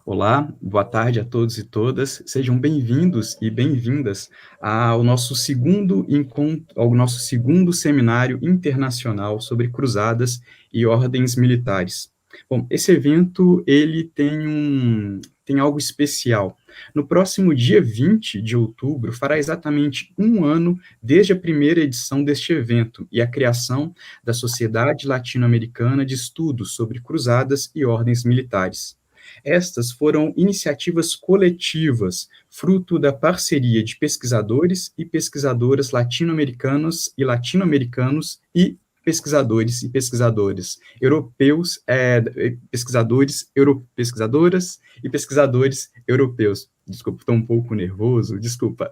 Olá, boa tarde a todos e todas. Sejam bem-vindos e bem-vindas ao nosso segundo encontro, ao nosso segundo seminário internacional sobre cruzadas e ordens militares. Bom, esse evento ele tem algo especial. No próximo dia 20 de outubro, fará exatamente um ano desde a primeira edição deste evento e a criação da Sociedade Latino-Americana de Estudos sobre Cruzadas e Ordens Militares. Estas foram iniciativas coletivas, fruto da parceria de pesquisadores e pesquisadoras latino-americanos e pesquisadores e pesquisadoras europeus, pesquisadoras e pesquisadores europeus. Desculpa, estou um pouco nervoso, desculpa.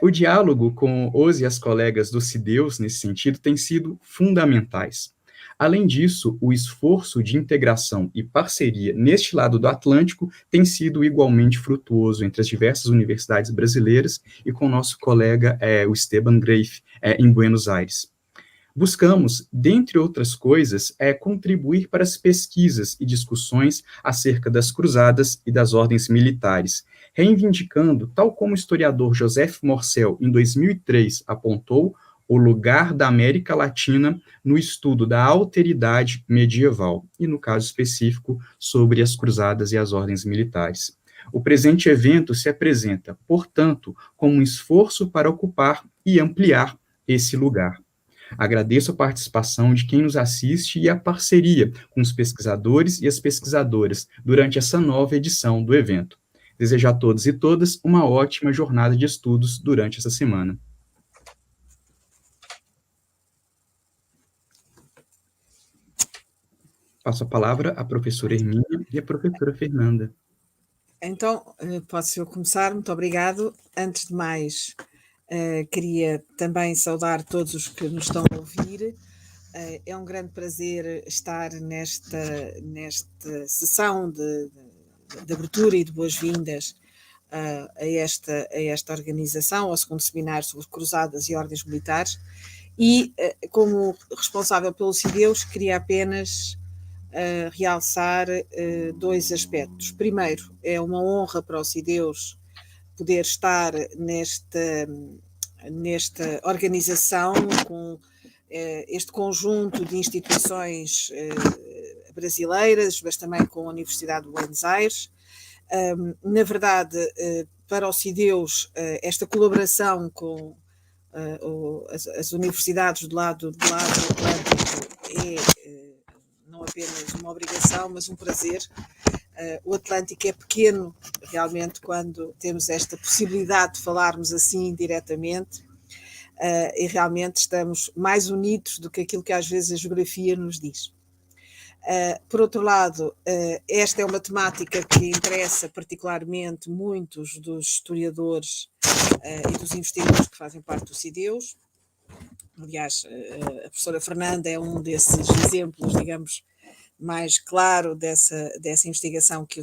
O diálogo com os e as colegas do CIDEUS, nesse sentido, tem sido fundamentais. Além disso, o esforço de integração e parceria neste lado do Atlântico tem sido igualmente frutuoso entre as diversas universidades brasileiras e com o nosso colega, o Esteban Greif, em Buenos Aires. Buscamos, dentre outras coisas, contribuir para as pesquisas e discussões acerca das cruzadas e das ordens militares, reivindicando, tal como o historiador Joseph Morcel, em 2003, apontou, o lugar da América Latina no estudo da alteridade medieval, e no caso específico, sobre as cruzadas e as ordens militares. O presente evento se apresenta, portanto, como um esforço para ocupar e ampliar esse lugar. Agradeço a participação de quem nos assiste e a parceria com os pesquisadores e as pesquisadoras durante essa nova edição do evento. Desejo a todos e todas uma ótima jornada de estudos durante essa semana. Passo a palavra à professora Hermínia e à professora Fernanda. Então, posso eu começar? Muito obrigado. Antes de mais, queria também saudar todos os que nos estão a ouvir. É um grande prazer estar nesta sessão de abertura e de boas-vindas a esta organização, ao segundo seminário sobre cruzadas e ordens militares. E, como responsável pelo CIDEUS, queria apenas realçar dois aspectos. Primeiro, é uma honra para o CIDEUS poder estar nesta organização com este conjunto de instituições brasileiras, mas também com a Universidade de Buenos Aires. Na verdade, para o CIDEUS, esta colaboração com as universidades do lado atlântico é não apenas uma obrigação, mas um prazer. O Atlântico é pequeno, realmente, quando temos esta possibilidade de falarmos assim diretamente, e realmente estamos mais unidos do que aquilo que às vezes a geografia nos diz. Por outro lado, esta é uma temática que interessa particularmente muitos dos historiadores e dos investigadores que fazem parte do CIDEUS. Aliás, a professora Fernanda é um desses exemplos, digamos, mais claro dessa investigação que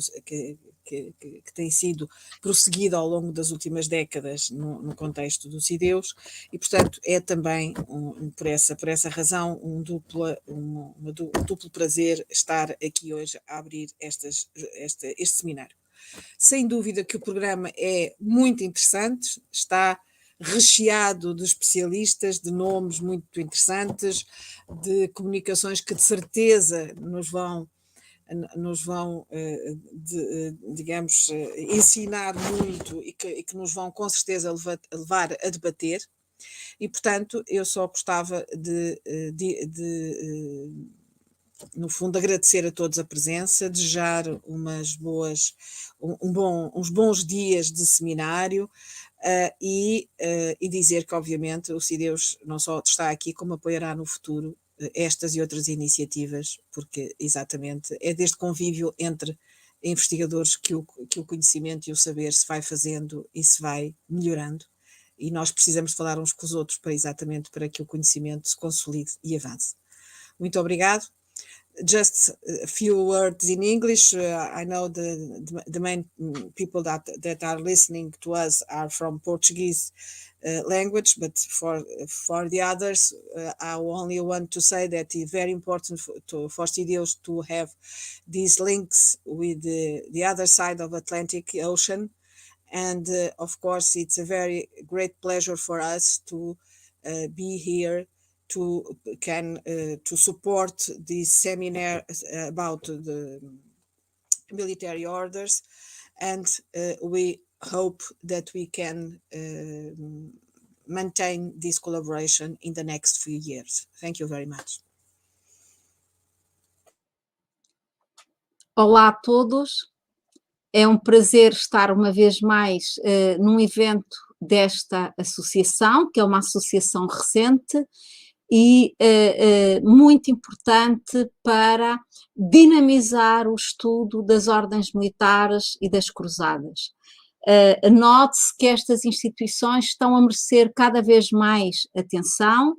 tem sido prosseguida ao longo das últimas décadas no contexto do CIDEUS, e, portanto, é também, por essa razão, um duplo prazer estar aqui hoje a abrir este seminário. Sem dúvida que o programa é muito interessante, está recheado de especialistas, de nomes muito interessantes, de comunicações que de certeza nos vão digamos, ensinar muito e que nos vão com certeza levar a debater. E, portanto, eu só gostava no fundo, agradecer a todos a presença, desejar uns bons dias de seminário, e dizer que, obviamente, o CIDEUS não só está aqui, como apoiará no futuro estas e outras iniciativas, porque exatamente é deste convívio entre investigadores que o conhecimento e o saber se vai fazendo e se vai melhorando, e nós precisamos de falar uns com os outros exatamente para que o conhecimento se consolide e avance. Muito obrigado. just a few words in English. I know the main people that are listening to us are from Portuguese language, but for the others, I only want to say that it's very important for CDOs to have these links with the other side of Atlantic Ocean. And of course, it's a very great pleasure for us to be here to support this seminar about the military orders, and we hope that we can maintain this collaboration in the next few years. Thank you very much. Olá a todos, é um prazer estar uma vez mais num evento desta associação, que é uma associação recente e muito importante para dinamizar o estudo das ordens militares e das cruzadas. Note-se que estas instituições estão a merecer cada vez mais atenção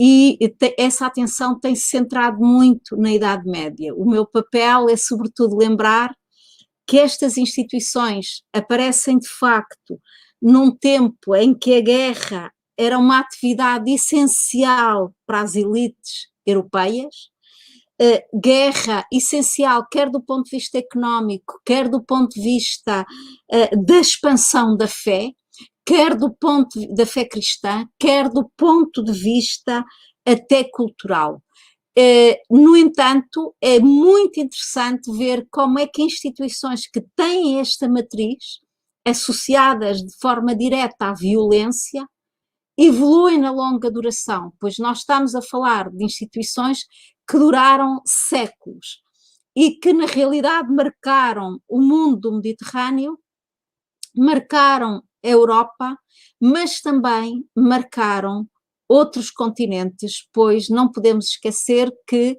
e essa atenção tem-se centrado muito na Idade Média. O meu papel é, sobretudo, lembrar que estas instituições aparecem, de facto, num tempo em que a guerra era uma atividade essencial para as elites europeias, guerra essencial quer do ponto de vista económico, quer do ponto de vista da expansão da fé, quer do ponto da fé cristã, quer do ponto de vista até cultural. No entanto, é muito interessante ver como é que instituições que têm esta matriz, associadas de forma direta à violência, evoluem na longa duração, pois nós estamos a falar de instituições que duraram séculos e que na realidade marcaram o mundo do Mediterrâneo, marcaram a Europa, mas também marcaram outros continentes, pois não podemos esquecer que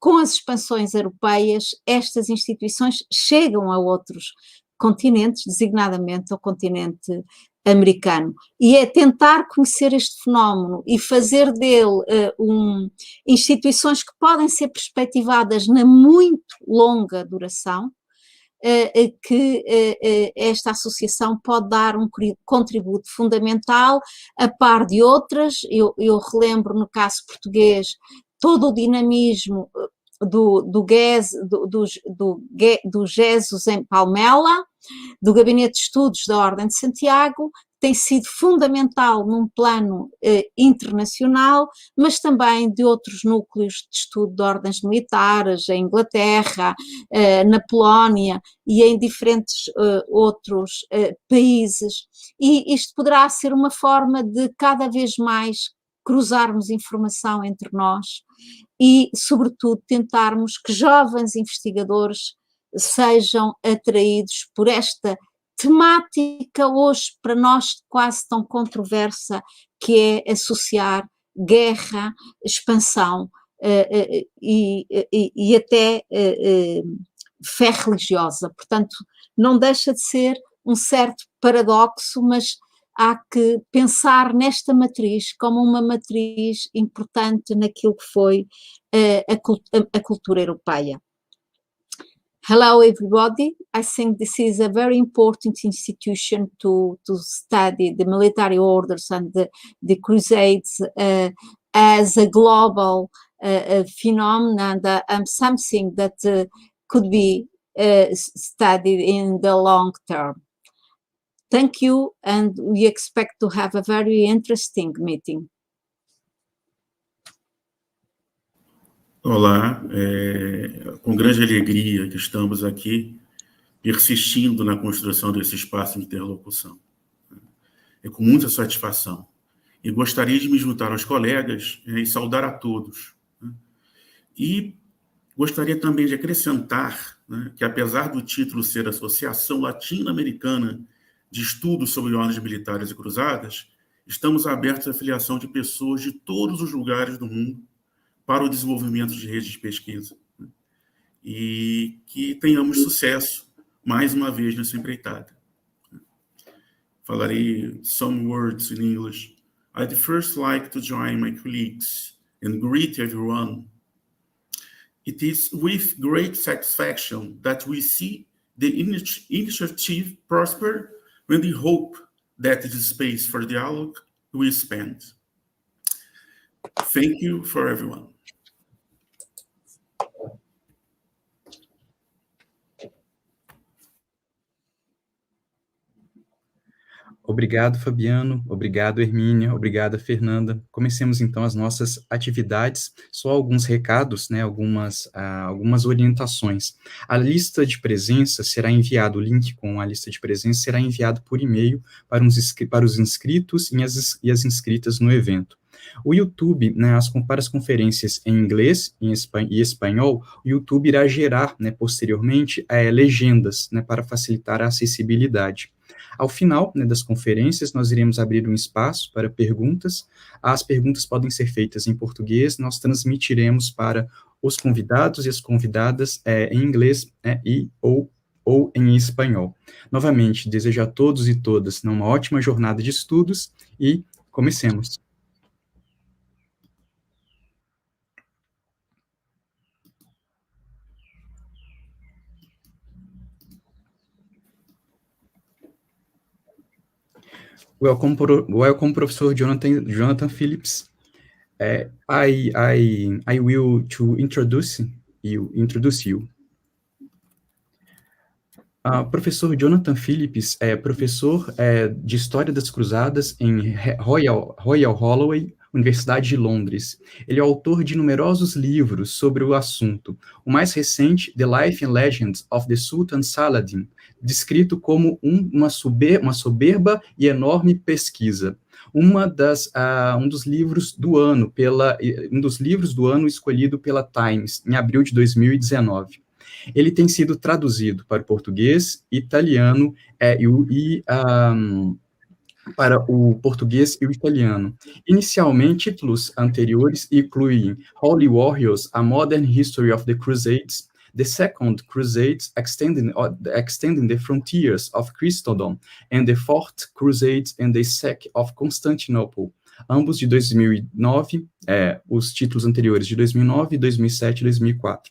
com as expansões europeias estas instituições chegam a outros continentes, designadamente ao continente americano, e é tentar conhecer este fenómeno e fazer dele instituições que podem ser perspectivadas na muito longa duração, que esta associação pode dar um contributo fundamental, a par de outras. Eu relembro no caso português todo o dinamismo do GESUS em Palmela, do Gabinete de Estudos da Ordem de Santiago, tem sido fundamental num plano internacional, mas também de outros núcleos de estudo de ordens militares, em Inglaterra, na Polónia e em diferentes outros países. E isto poderá ser uma forma de cada vez mais cruzarmos informação entre nós e, sobretudo, tentarmos que jovens investigadores sejam atraídos por esta temática hoje para nós quase tão controversa, que é associar guerra, expansão e até fé religiosa. Portanto, não deixa de ser um certo paradoxo, mas há que pensar nesta matriz como uma matriz importante naquilo que foi a cultura europeia. Hello, everybody. I think this is a very important institution to study the military orders and the Crusades as a global phenomenon and something that could be studied in the long term. Thank you, and we expect to have a very interesting meeting. Olá, com grande alegria que estamos aqui persistindo na construção desse espaço de interlocução. É com muita satisfação. E gostaria de me juntar aos colegas e saudar a todos. E gostaria também de acrescentar que, apesar do título ser Associação Latino-Americana de Estudos sobre Ordens Militares e Cruzadas, estamos abertos à filiação de pessoas de todos os lugares do mundo para o desenvolvimento de redes de pesquisa. E que tenhamos sucesso, mais uma vez, nessa empreitada. Falarei some words in English. I'd first like to join my colleagues and greet everyone It is with great satisfaction that we see the initiative prosper when we hope that the space for dialogue will expand. Thank you for everyone. Obrigado, Fabiano. Obrigado, Hermínia. Obrigada, Fernanda. Comecemos, então, as nossas atividades. Só alguns recados, né, algumas orientações. A lista de presença será enviado, o link com a lista de presença será enviado por e-mail para os inscritos e as inscritas no evento. O YouTube, né, para as conferências em inglês e espanhol, o YouTube irá gerar, né, posteriormente, legendas, né, para facilitar a acessibilidade. Ao final, né, das conferências, nós iremos abrir um espaço para perguntas. As perguntas podem ser feitas em português, nós transmitiremos para os convidados e as convidadas em inglês ou em espanhol. Novamente, desejo a todos e todas uma ótima jornada de estudos e comecemos. Welcome, Professor Jonathan Phillips. I will to introduce you. Professor Jonathan Phillips é professor de História das Cruzadas em Royal Holloway, Universidade de Londres. Ele é autor de numerosos livros sobre o assunto. O mais recente, The Life and Legends of the Sultan Saladin, descrito como uma soberba e enorme pesquisa. Um dos livros do ano escolhido pela Times em abril de 2019. Ele tem sido traduzido para o português, italiano para o português e o italiano. Inicialmente, títulos anteriores incluem Holy Warriors, A Modern History of the Crusades, The Second Crusades, Extending the Frontiers of Christendom, and the Fourth Crusades and the Sack of Constantinople, ambos de 2009, os títulos anteriores de 2009, 2007 e 2004.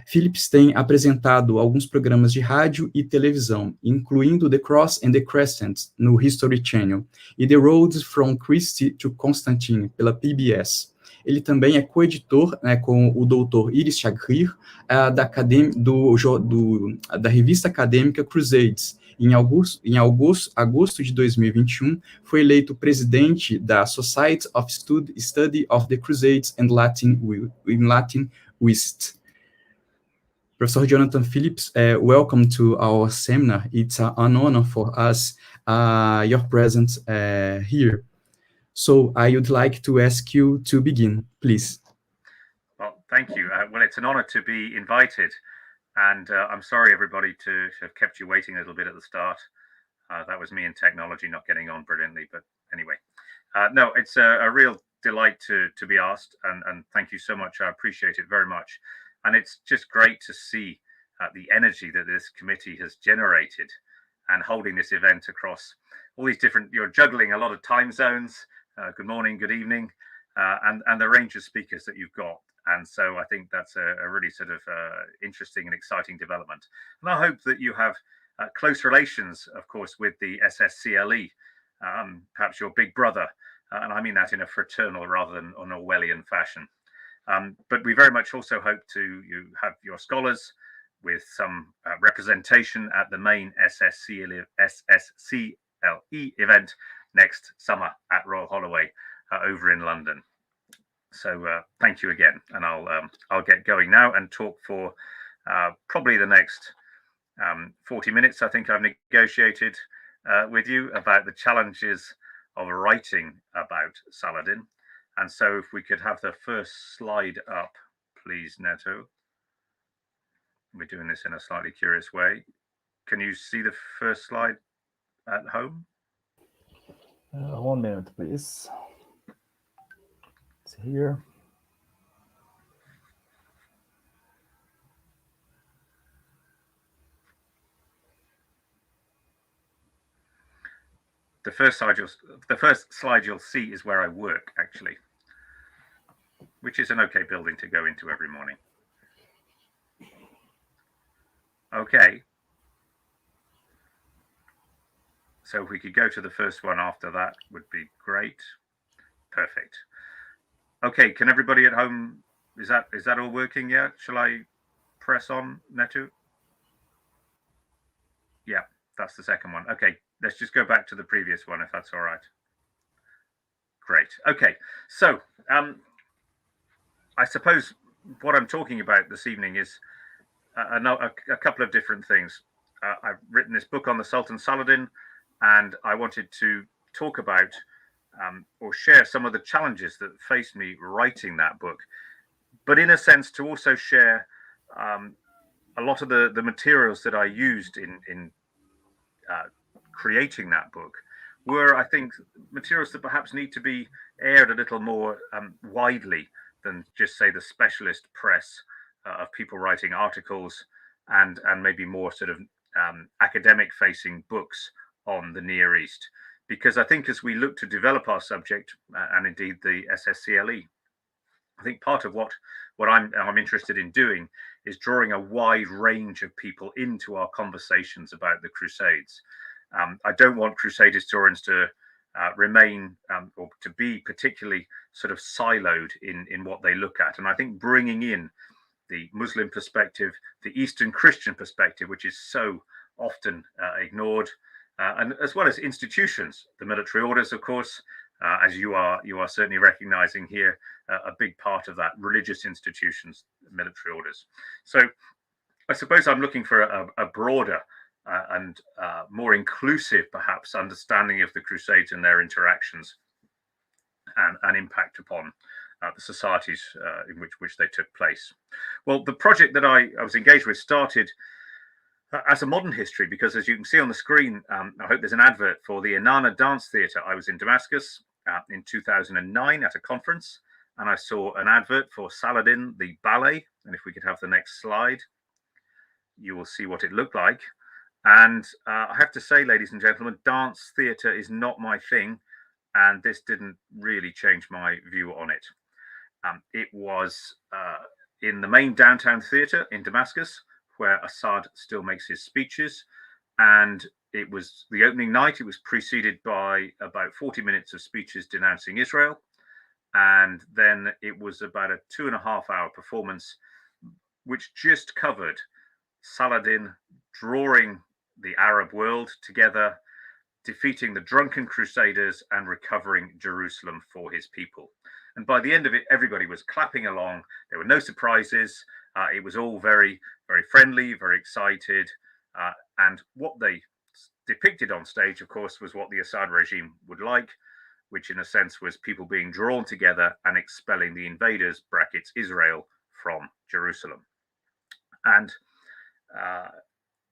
Phillips tem apresentado alguns programas de rádio e televisão, incluindo The Cross and the Crescent, no History Channel, e The Road from Christie to Constantine, pela PBS. Ele também é coeditor, né, com o Dr. Iris Chagrir, da revista acadêmica Crusades. Em agosto de 2021, foi eleito presidente da Society of Study of the Crusades and Latin West. Professor Jonathan Phillips, welcome to our seminar. It's an honor for us, your presence here. So I would like to ask you to begin, please. Well, thank you. Well, it's an honor to be invited. And I'm sorry, everybody, to have kept you waiting a little bit at the start. That was me and technology not getting on brilliantly. But anyway, no, it's a real delight to be asked. And thank you so much. I appreciate it very much. And it's just great to see the energy that this committee has generated and holding this event across all these different, you're juggling a lot of time zones. Good morning, good evening, and the range of speakers that you've got. And so I think that's a really sort of interesting and exciting development. And I hope that you have close relations, of course, with the SSCLE, perhaps your big brother. And I mean that in a fraternal rather than an Orwellian fashion. But we very much also hope to have your scholars with some representation at the main SSCLE event next summer at Royal Holloway over in London. So thank you again, and I'll get going now and talk for probably the next 40 minutes. I think I've negotiated with you about the challenges of writing about Saladin. And so if we could have the first slide up, please, Neto. We're doing this in a slightly curious way. Can you see the first slide at home? 1 minute, please. It's here. The first slide you'll see is where I work, actually, which is an okay building to go into every morning. Okay. So if we could go to the first one after that would be great. Perfect. Okay, can everybody at home, is that all working yet? Shall I press on, Netu? Yeah, that's the second one. Okay, let's just go back to the previous one if that's all right. Great. Okay, so I suppose what I'm talking about this evening is a couple of different things. I've written this book on the Sultan Saladin, and I wanted to talk about or share some of the challenges that faced me writing that book, but in a sense to also share a lot of the materials that I used in creating that book were, I think, materials that perhaps need to be aired a little more widely than just, say, the specialist press of people writing articles and maybe more sort of academic facing books on the Near East. Because I think as we look to develop our subject and indeed the SSCLE, I think part of what I'm interested in doing is drawing a wide range of people into our conversations about the Crusades. I don't want Crusade historians to remain or to be particularly sort of siloed in what they look at. And I think bringing in the Muslim perspective, the Eastern Christian perspective, which is so often ignored, and as well as institutions, the military orders, of course, as you are certainly recognizing here, a big part of that, religious institutions, military orders. So I suppose I'm looking for a broader and more inclusive, perhaps, understanding of the Crusades and their interactions and impact upon the societies in which they took place. Well, the project that I was engaged with started as a modern history, because as you can see on the screen, I hope there's an advert for the Inanna Dance Theatre. I was in Damascus in 2009 at a conference, and I saw an advert for Saladin, the ballet. And if we could have the next slide, you will see what it looked like. And I have to say, ladies and gentlemen, dance theatre is not my thing, and this didn't really change my view on it. It was in the main downtown theatre in Damascus, where Assad still makes his speeches. And it was the opening night. It was preceded by about 40 minutes of speeches denouncing Israel. And then it was about a 2.5-hour performance, which just covered Saladin drawing the Arab world together, defeating the drunken crusaders and recovering Jerusalem for his people. And by the end of it, everybody was clapping along. There were no surprises. It was all very, very friendly, very excited. And what they depicted on stage, of course, was what the Assad regime would like, which in a sense was people being drawn together and expelling the invaders, brackets Israel, from Jerusalem. And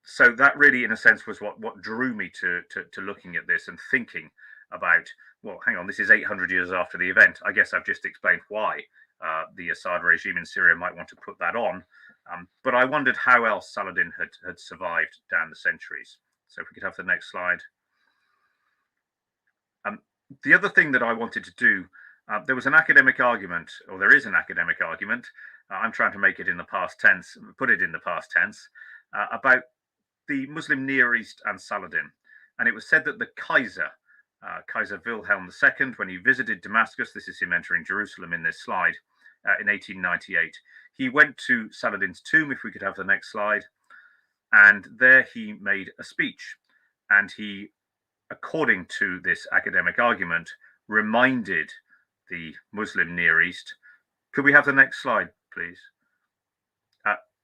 so that really, in a sense, was what drew me to looking at this and thinking about, well, hang on, this is 800 years after the event. I guess I've just explained why the Assad regime in Syria might want to put that on. But I wondered how else Saladin had survived down the centuries. So if we could have the next slide. The other thing that I wanted to do, there was an academic argument, or there is an academic argument. I'm trying to make it in the past tense, put it in the past tense, about the Muslim Near East and Saladin. And it was said that the Kaiser Wilhelm II, when he visited Damascus, this is him entering Jerusalem in this slide, in 1898, he went to Saladin's tomb, if we could have the next slide, and there he made a speech. And he, according to this academic argument, reminded the Muslim Near East. Could we have the next slide, please?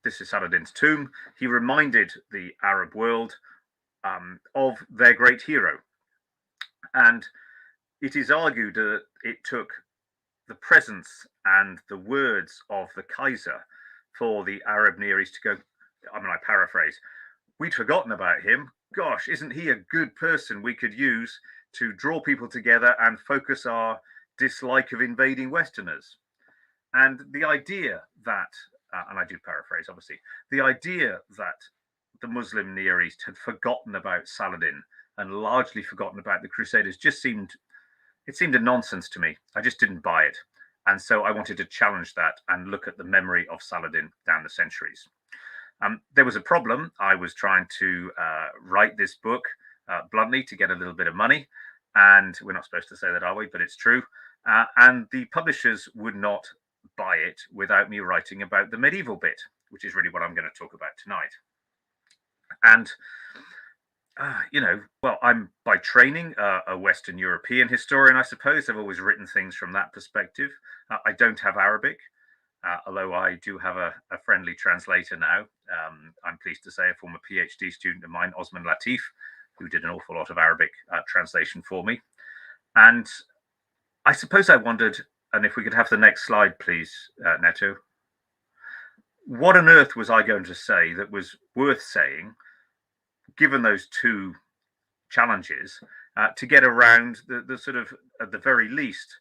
This is Saladin's tomb. He reminded the Arab world of their great hero. And it is argued that it took the presence and the words of the Kaiser for the Arab Near East to go, I mean, I paraphrase, we'd forgotten about him. Gosh, isn't he a good person we could use to draw people together and focus our dislike of invading Westerners? And the idea that, and I do paraphrase, obviously, the idea that the Muslim Near East had forgotten about Saladin and largely forgotten about the Crusaders just seemed a nonsense to me. I just didn't buy it. And so I wanted to challenge that and look at the memory of Saladin down the centuries. There was a problem. I was trying to write this book bluntly to get a little bit of money. And we're not supposed to say that, are we? But it's true. And the publishers would not buy it without me writing about the medieval bit, which is really what I'm going to talk about tonight. And, well, I'm by training a Western European historian, I suppose. I've always written things from that perspective. I don't have Arabic, although I do have a friendly translator now. I'm pleased to say a former PhD student of mine, Osman Latif, who did an awful lot of Arabic translation for me. And I suppose I wondered, and if we could have the next slide, please, Neto. What on earth was I going to say that was worth saying, given those two challenges, to get around the sort of, at the very least,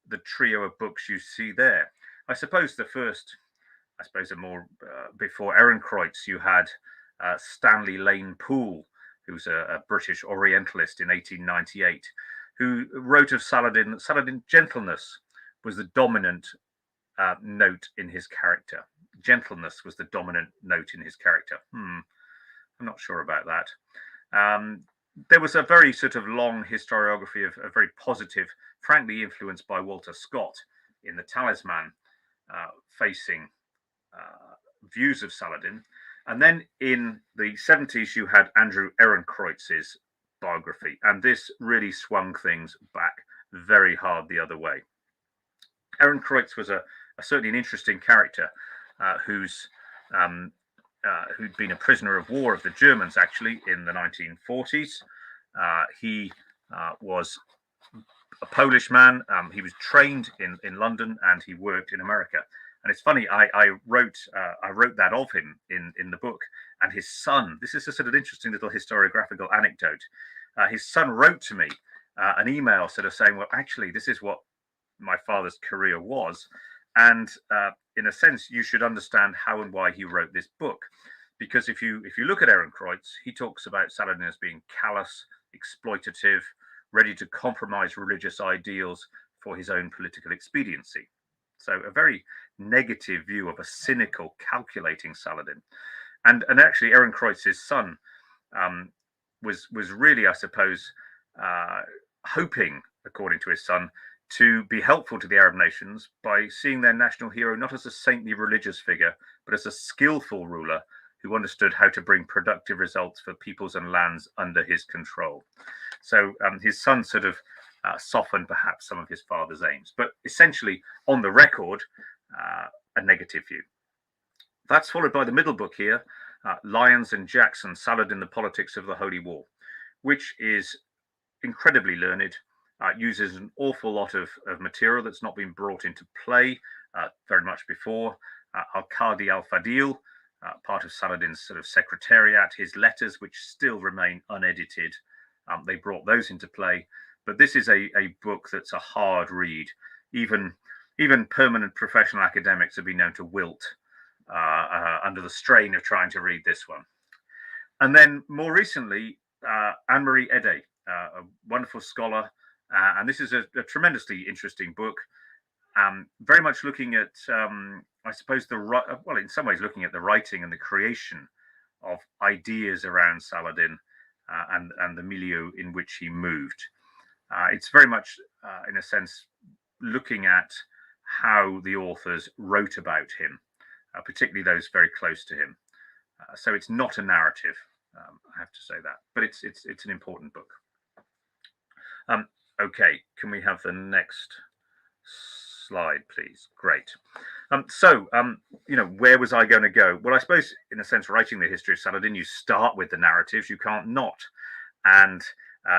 the trio of books you see there? I suppose the first, before Ehrenkreuz, you had Stanley Lane Poole, who's a British Orientalist in 1898, who wrote of Saladin that Saladin gentleness was the dominant note in his character. Gentleness was the dominant note in his character. I'm not sure about that. There was a very sort of long historiography of a very positive, frankly influenced by Walter Scott in The Talisman, facing views of Saladin. And then in the 70s, you had Andrew Ehrenkreuz's biography, and this really swung things back very hard the other way. Ehrenkreuz was certainly an interesting character who'd been a prisoner of war of the Germans, actually, in the 1940s. He was a Polish man. He was trained in London, and he worked in America. And it's funny, I wrote that of him in the book, and his son. This is a sort of interesting little historiographical anecdote. His son wrote to me an email sort of saying, well, actually, this is what my father's career was. And in a sense, you should understand how and why he wrote this book. Because if you look at Ehrenkreuz, he talks about Saladin as being callous, exploitative, ready to compromise religious ideals for his own political expediency. So a very negative view of a cynical, calculating Saladin. And actually, Ehrenkreuz's son was really, I suppose, hoping, according to his son, to be helpful to the Arab nations by seeing their national hero not as a saintly religious figure, but as a skillful ruler who understood how to bring productive results for peoples and lands under his control. So his son sort of softened perhaps some of his father's aims, but essentially on the record, a negative view. That's followed by the middle book here, Lyons and Jackson, Saladin, the Politics of the Holy War, which is incredibly learned, uses an awful lot of material that's not been brought into play very much before. Al-Qadi al-Fadil, part of Saladin's sort of secretariat, his letters, which still remain unedited, they brought those into play. But this is a book that's a hard read. Even permanent professional academics have been known to wilt under the strain of trying to read this one. And then more recently, Anne-Marie Ede, a wonderful scholar, and this is a tremendously interesting book, very much looking at, I suppose, in some ways looking at the writing and the creation of ideas around Saladin and the milieu in which he moved. It's very much, in a sense, looking at how the authors wrote about him, particularly those very close to him. So it's not a narrative, I have to say that, but it's an important book. Okay, can we have the next slide, please? Great. Where was I going to go? Well, I suppose, in a sense, writing the history of Saladin, you start with the narratives. You can't not. And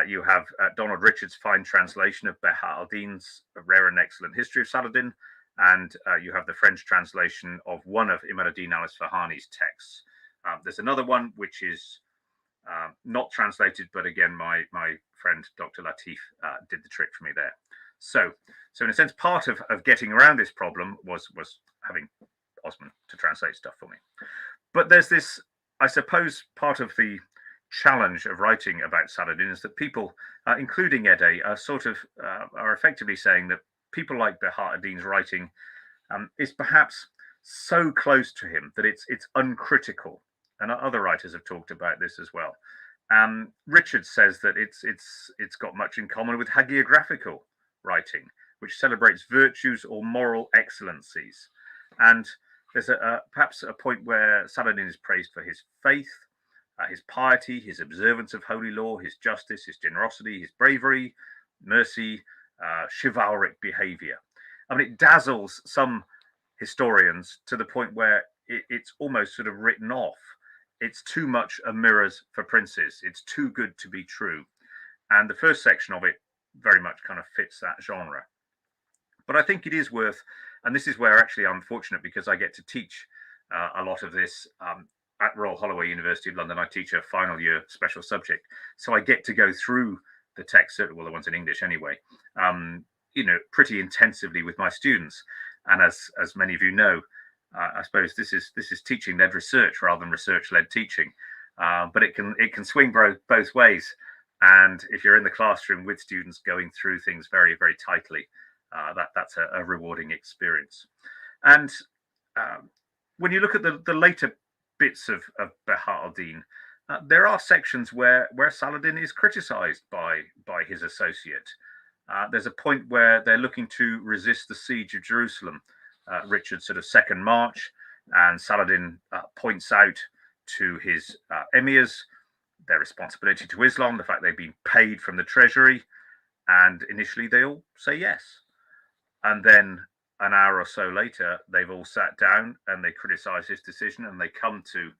you have Donald Richards' fine translation of Beha al-Din's rare and excellent history of Saladin. And you have the French translation of one of Imad ad-Din al-Isfahani's texts. There's another one which is not translated, but again, my friend Dr. Latif did the trick for me there. So in a sense, part of getting around this problem was having Osman to translate stuff for me. But there's this, I suppose, part of the challenge of writing about Saladin is that people, including Ede, are effectively saying that people like Beha ad-Din's writing is perhaps so close to him that it's uncritical and other writers have talked about this as well. Richard says that it's got much in common with hagiographical writing, which celebrates virtues or moral excellencies. And there's perhaps a point where Saladin is praised for his faith, his piety, his observance of holy law, his justice, his generosity, his bravery, mercy, chivalric behavior. I mean, it dazzles some historians to the point where it's almost sort of written off. It's too much a mirrors for princes. It's too good to be true. And the first section of it very much kind of fits that genre. But I think it is worth, and this is where actually I'm fortunate because I get to teach a lot of this at Royal Holloway, University of London. I teach a final year special subject. So I get to go through the text, well, the ones in English anyway, pretty intensively with my students. And as many of you know, I suppose this is teaching-led research rather than research-led teaching, but it can swing both ways. And if you're in the classroom with students going through things very, very tightly, that's a rewarding experience. And when you look at the later bits of Bahar al-Din, there are sections where Saladin is criticized by his associate. There's a point where they're looking to resist the siege of Jerusalem, Richard's sort of second march, and Saladin points out to his emirs their responsibility to Islam, the fact they've been paid from the treasury, and initially they all say yes. And then an hour or so later, they've all sat down and they criticize his decision, and they come to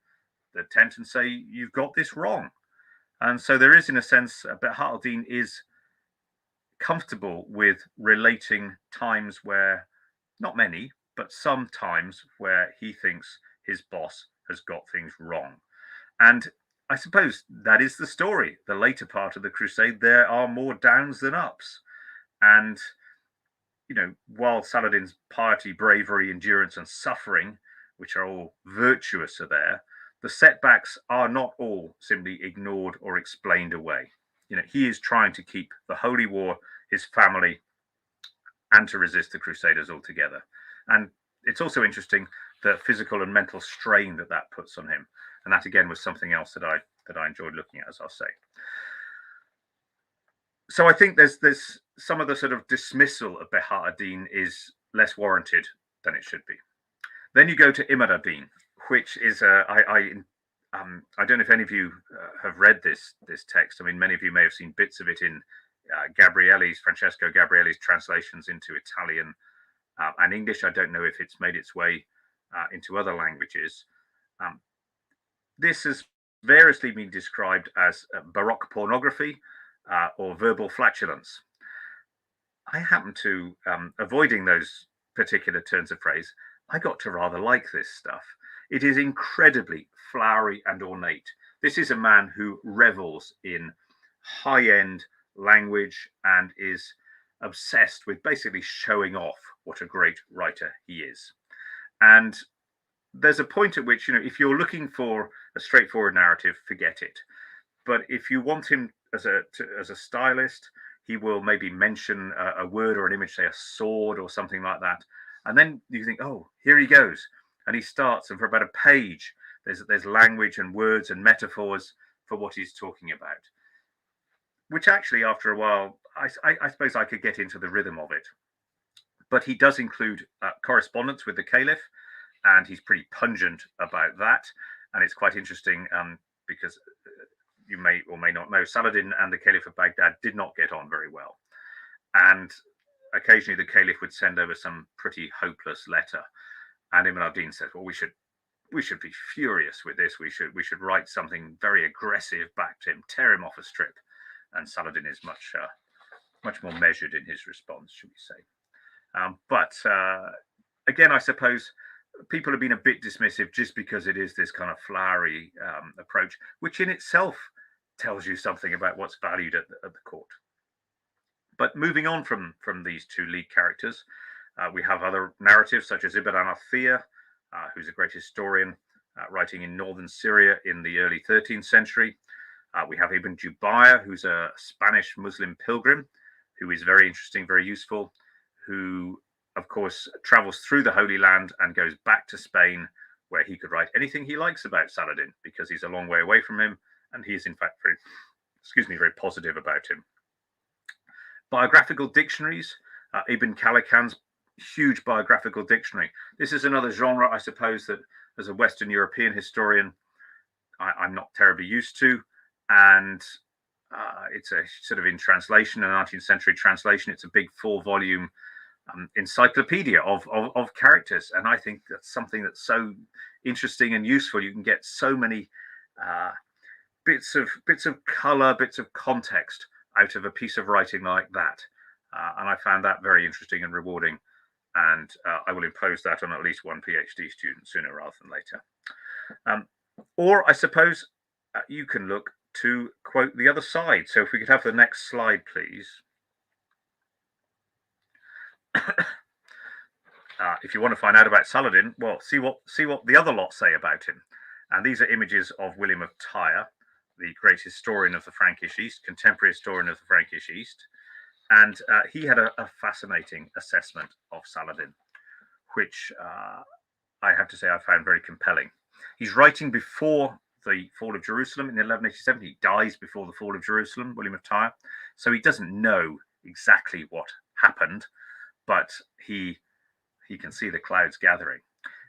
the tent and say, you've got this wrong. And so there is, in a sense, Bahar al-Din is comfortable with relating times where, not many, but some times where he thinks his boss has got things wrong. And I suppose that is the story. The later part of the crusade, there are more downs than ups. And, while Saladin's piety, bravery, endurance, and suffering, which are all virtuous, are there, the setbacks are not all simply ignored or explained away. He is trying to keep the holy war, his family, and to resist the Crusaders altogether. And it's also interesting the physical and mental strain that puts on him. And that again was something else that I enjoyed looking at, as I'll say. So I think there's some of the sort of dismissal of Bahar al-Din is less warranted than it should be. Then you go to Imad al-Din, which is I don't know if any of you have read this text. I mean, many of you may have seen bits of it in Francesco Gabrielli's translations into Italian and English. I don't know if it's made its way into other languages. This has variously been described as Baroque pornography or verbal flatulence. I happen to, avoiding those particular turns of phrase, I got to rather like this stuff. It is incredibly flowery and ornate. This is a man who revels in high-end language and is obsessed with basically showing off what a great writer he is. And there's a point at which, if you're looking for a straightforward narrative, forget it. But if you want him as a stylist, he will maybe mention a word or an image, say a sword or something like that. And then you think, oh, here he goes. And he starts, and for about a page, there's language and words and metaphors for what he's talking about. Which actually, after a while, I suppose I could get into the rhythm of it. But he does include correspondence with the Caliph, and he's pretty pungent about that. And it's quite interesting because you may or may not know, Saladin and the Caliph of Baghdad did not get on very well. And occasionally the Caliph would send over some pretty hopeless letter. And Imad al-Din said, well, we should be furious with this. We should write something very aggressive back to him, tear him off a strip. And Saladin is much more measured in his response, should we say. But again, I suppose people have been a bit dismissive just because it is this kind of flowery approach, which in itself tells you something about what's valued at the court. But moving on from these two lead characters, we have other narratives such as Ibn al-Athir, who's a great historian writing in northern Syria in the early 13th century. We have Ibn Jubair, who's a Spanish Muslim pilgrim, who is very interesting, very useful, who, of course, travels through the Holy Land and goes back to Spain where he could write anything he likes about Saladin because he's a long way away from him, and he is in fact very positive about him. Biographical dictionaries, Ibn Khalekhan's huge biographical dictionary. This is another genre, I suppose, that as a Western European historian, I'm not terribly used to, and it's a sort of in translation, a 19th century translation. It's a big 4-volume encyclopedia of characters, and I think that's something that's so interesting and useful. You can get so many bits of color, bits of context out of a piece of writing like that, and I found that very interesting and rewarding, and I will impose that on at least one PhD student sooner rather than later. Or I suppose you can look to quote the other side. So if we could have the next slide, please. If you want to find out about Saladin, well, see what the other lot say about him. And these are images of William of Tyre, the great historian of the Frankish East, contemporary historian of the Frankish East. And he had a fascinating assessment of Saladin, which I have to say I found very compelling. He's writing before the fall of Jerusalem in 1187. He dies before the fall of Jerusalem, William of Tyre. So he doesn't know exactly what happened, but he can see the clouds gathering.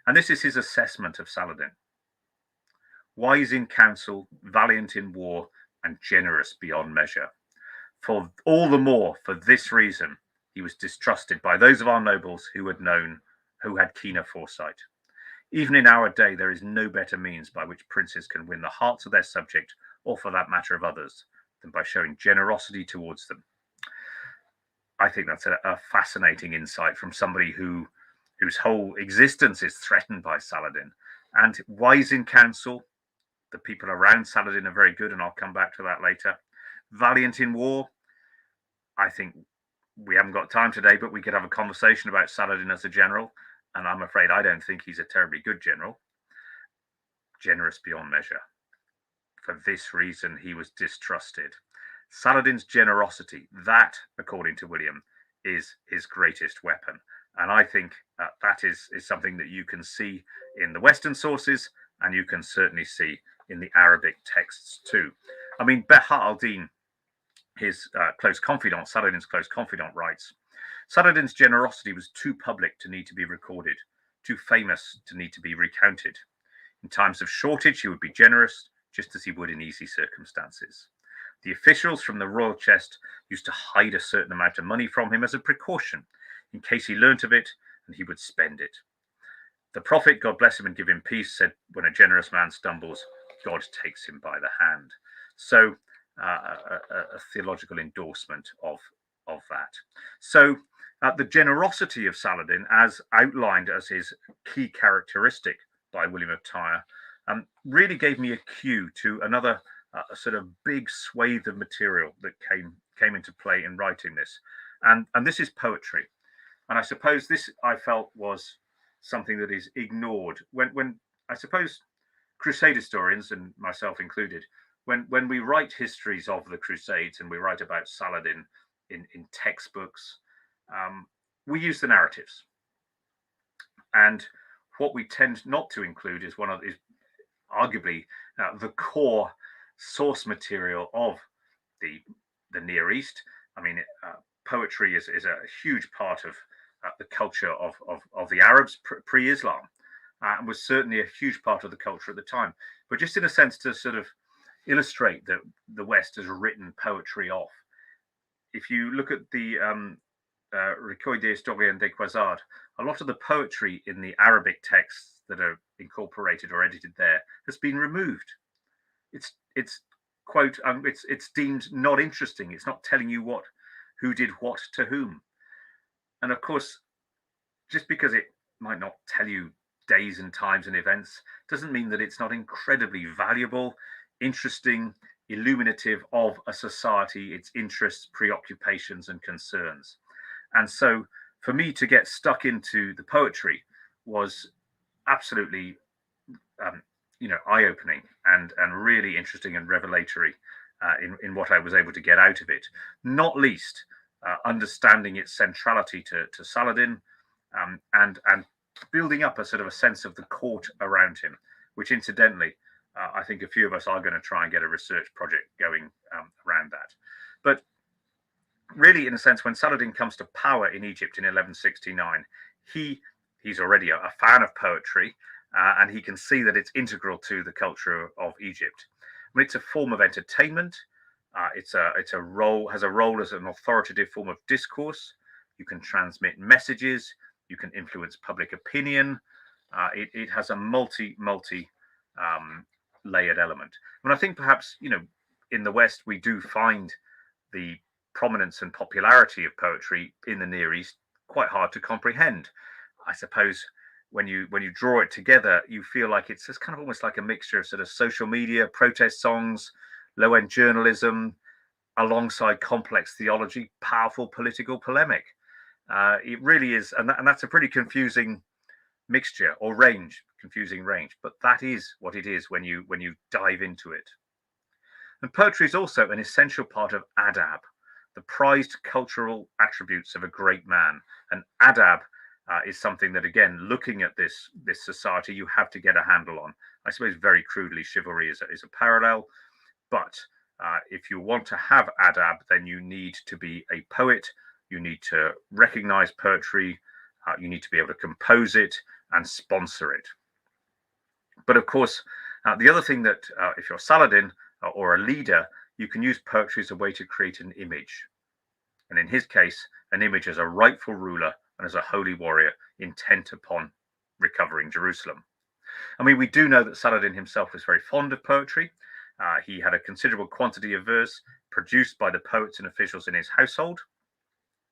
And this is his assessment of Saladin. Wise in counsel, valiant in war, and generous beyond measure. For all the more, for this reason, he was distrusted by those of our nobles who had keener foresight. Even in our day, there is no better means by which princes can win the hearts of their subject, or for that matter of others, than by showing generosity towards them. I think that's a fascinating insight from somebody whose whole existence is threatened by Saladin. And wise in counsel, the people around Saladin are very good, and I'll come back to that later. Valiant in war, I think we haven't got time today, but we could have a conversation about Saladin as a general, and I'm afraid I don't think he's a terribly good general. Generous beyond measure. For this reason, he was distrusted. Saladin's generosity, that, according to William, is his greatest weapon. And I think that is something that you can see in the Western sources, and you can certainly see in the Arabic texts too. I mean, Bahar al-Din, his close confidant, Saladin's close confidant, writes, Saladin's generosity was too public to need to be recorded, too famous to need to be recounted. In times of shortage, he would be generous, just as he would in easy circumstances. The officials from the royal chest used to hide a certain amount of money from him as a precaution, in case he learnt of it, and he would spend it. The prophet, God bless him and give him peace, said, when a generous man stumbles, God takes him by the hand. So a theological endorsement of that. So the generosity of Saladin, as outlined as his key characteristic by William of Tyre, really gave me a cue to another sort of big swathe of material that came into play in writing this. And this is poetry. And I suppose this, I felt, was something that is ignored. When I suppose Crusade historians, and myself included, when we write histories of the Crusades and we write about Saladin in textbooks, we use the narratives. And what we tend not to include is arguably the core source material of the Near East. I mean, poetry is a huge part of the culture of the Arabs pre-Islam, and was certainly a huge part of the culture at the time. But just in a sense to sort of illustrate that the West has written poetry off. If you look at the Recueil des Historiens des Croisades, a lot of the poetry in the Arabic texts that are incorporated or edited there has been removed. It's quote, it's deemed not interesting. It's not telling you who did what to whom. And of course, just because it might not tell you days and times and events doesn't mean that it's not incredibly valuable, interesting, illuminative of a society, its interests, preoccupations, and concerns. And so for me to get stuck into the poetry was absolutely eye-opening and really interesting and revelatory in what I was able to get out of it, not least understanding its centrality to Saladin, and building up a sort of a sense of the court around him, which incidentally, I think a few of us are going to try and get a research project going around that. But really, in a sense, when Saladin comes to power in Egypt in 1169, he's already a fan of poetry, and he can see that it's integral to the culture of Egypt. I mean, it's a form of entertainment. It's a role has a role as an authoritative form of discourse. You can transmit messages. You can influence public opinion. It has a multi layered element. And I think perhaps, you know, in the West we do find the prominence and popularity of poetry in the Near East quite hard to comprehend. I suppose when you draw it together, you feel like it's just kind of almost like a mixture of sort of social media, protest songs, low-end journalism, alongside complex theology, powerful political polemic. It really is, and that's a pretty confusing mixture or confusing range. But that is what it is when you dive into it. And poetry is also an essential part of adab, the prized cultural attributes of a great man. And adab is something that, again, looking at this society, you have to get a handle on. I suppose very crudely, chivalry is a parallel. But if you want to have adab, then you need to be a poet. You need to recognize poetry. You need to be able to compose it and sponsor it. But of course, the other thing that if you're Saladin or a leader, you can use poetry as a way to create an image. And in his case, an image as a rightful ruler and as a holy warrior intent upon recovering Jerusalem. I mean, we do know that Saladin himself was very fond of poetry. He had a considerable quantity of verse produced by the poets and officials in his household.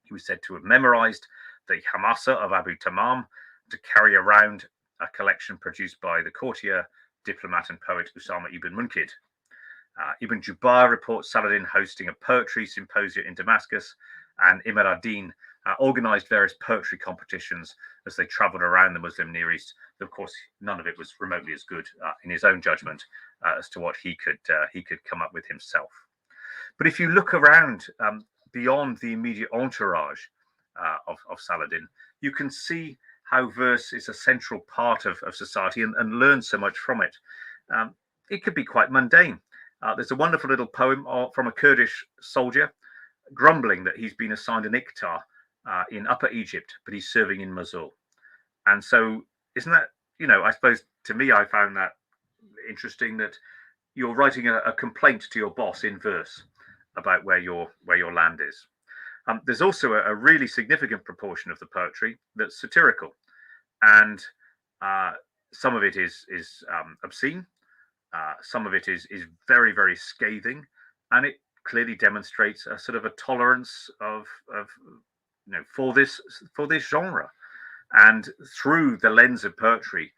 He was said to have memorized the Hamasa of Abu Tamam, to carry around a collection produced by the courtier, diplomat and poet Usama ibn Munkid. Ibn Jubair reports Saladin hosting a poetry symposium in Damascus, and Imad ad-Din organized various poetry competitions as they traveled around the Muslim Near East. Of course, none of it was remotely as good in his own judgment as to what he could come up with himself. But if you look around beyond the immediate entourage of Saladin, you can see how verse is a central part of society and learn so much from it. It could be quite mundane. There's a wonderful little poem from a Kurdish soldier grumbling that he's been assigned an iktar in Upper Egypt, but he's serving in Mosul. And so isn't that, you know, I suppose to me, I found that interesting that you're writing a complaint to your boss in verse about where your land is. There's also a really significant proportion of the poetry that's satirical, and some of it is obscene. Some of it is very, very scathing, and it clearly demonstrates a sort of a tolerance of you know for this genre. And through the lens of poetry,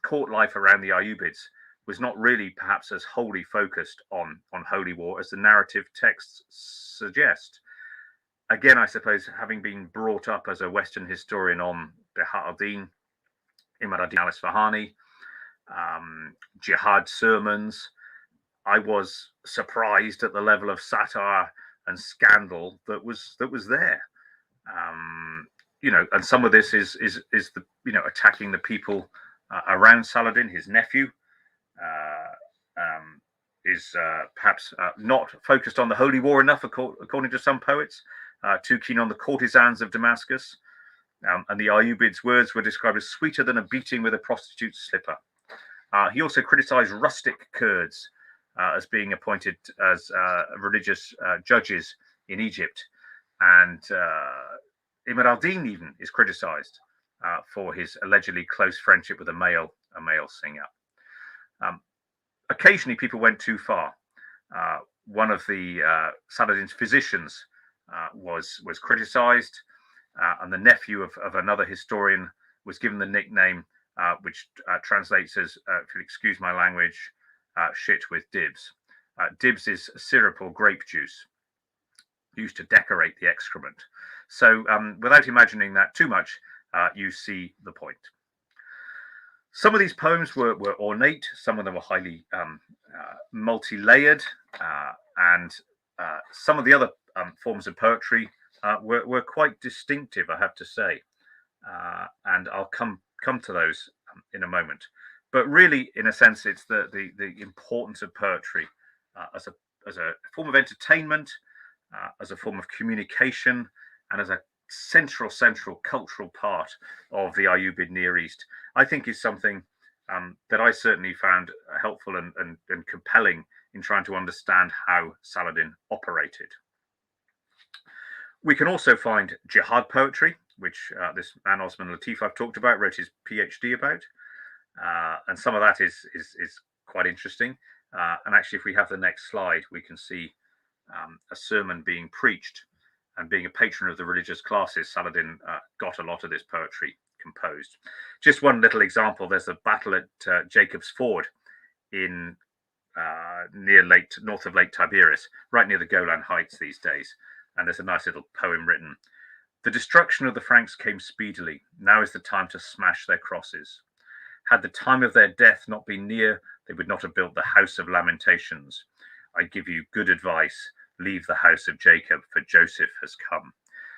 court life around the Ayyubids was not really perhaps as wholly focused on holy war as the narrative texts suggest. Again, I suppose, having been brought up as a Western historian on Bahar al-Din, Imad ad-Din al-Isfahani, jihad sermons, I was surprised at the level of satire and scandal that was there. You know, and some of this is the, you know, attacking the people around Saladin. His nephew is perhaps not focused on the holy war enough, according to some poets. Too keen on the courtesans of Damascus, and the Ayyubids' words were described as sweeter than a beating with a prostitute's slipper. He also criticized rustic Kurds as being appointed as religious judges in Egypt, and Imad al-Din even is criticized for his allegedly close friendship with a male singer. Occasionally, people went too far. One of the Saladin's physicians was criticized, and the nephew of another historian was given the nickname which translates as, if you'll excuse my language, shit with dibs. Dibs is syrup or grape juice used to decorate the excrement. So without imagining that too much, you see the point. Some of these poems were ornate, some of them were highly multi-layered, and some of the other forms of poetry were quite distinctive, I have to say. And I'll come come to those in a moment. But really, in a sense, it's the importance of poetry as a form of entertainment, as a form of communication, and as a central cultural part of the Ayyubid Near East, I think is something that I certainly found helpful and compelling in trying to understand how Saladin operated. We can also find jihad poetry, which this man Osman Latif I've talked about wrote his PhD about, and some of that is quite interesting. And actually, if we have the next slide, we can see a sermon being preached, and being a patron of the religious classes, Saladin got a lot of this poetry composed. Just one little example: there's a battle at Jacob's Ford in north of Lake Tiberias, right near the Golan Heights these days. And there's a nice little poem written. The destruction of the Franks came speedily. Now is the time to smash their crosses. Had the time of their death not been near, they would not have built the house of lamentations. I give you good advice. Leave the house of Jacob, for Joseph has come.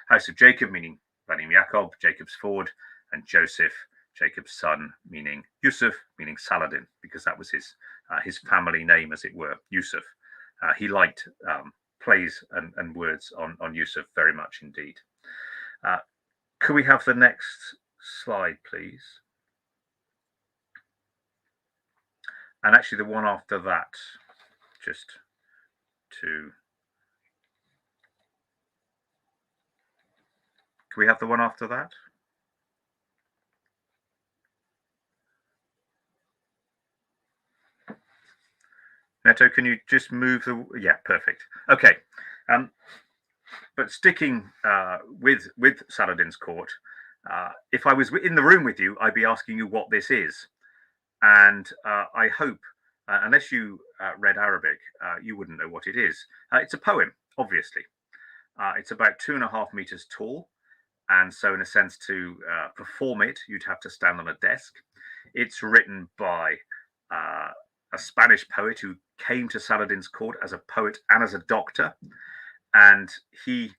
House of Jacob, meaning Banim Yaakov, Jacob's Ford, and Joseph, Jacob's son, meaning Yusuf, meaning Saladin, because that was his family name, as it were, Yusuf. He liked plays and words on Yusuf very much indeed. Could we have the next slide, please? And actually the one after that, just to... Can we have the one after that? Neto, can you just move the... Yeah, perfect. Okay. But sticking with Saladin's court, if I was in the room with you, I'd be asking you what this is. And I hope, unless you read Arabic, you wouldn't know what it is. It's a poem, obviously. It's about 2.5 meters tall. And so, in a sense, to perform it, you'd have to stand on a desk. It's written by a Spanish poet who came to Saladin's court as a poet and as a doctor. And he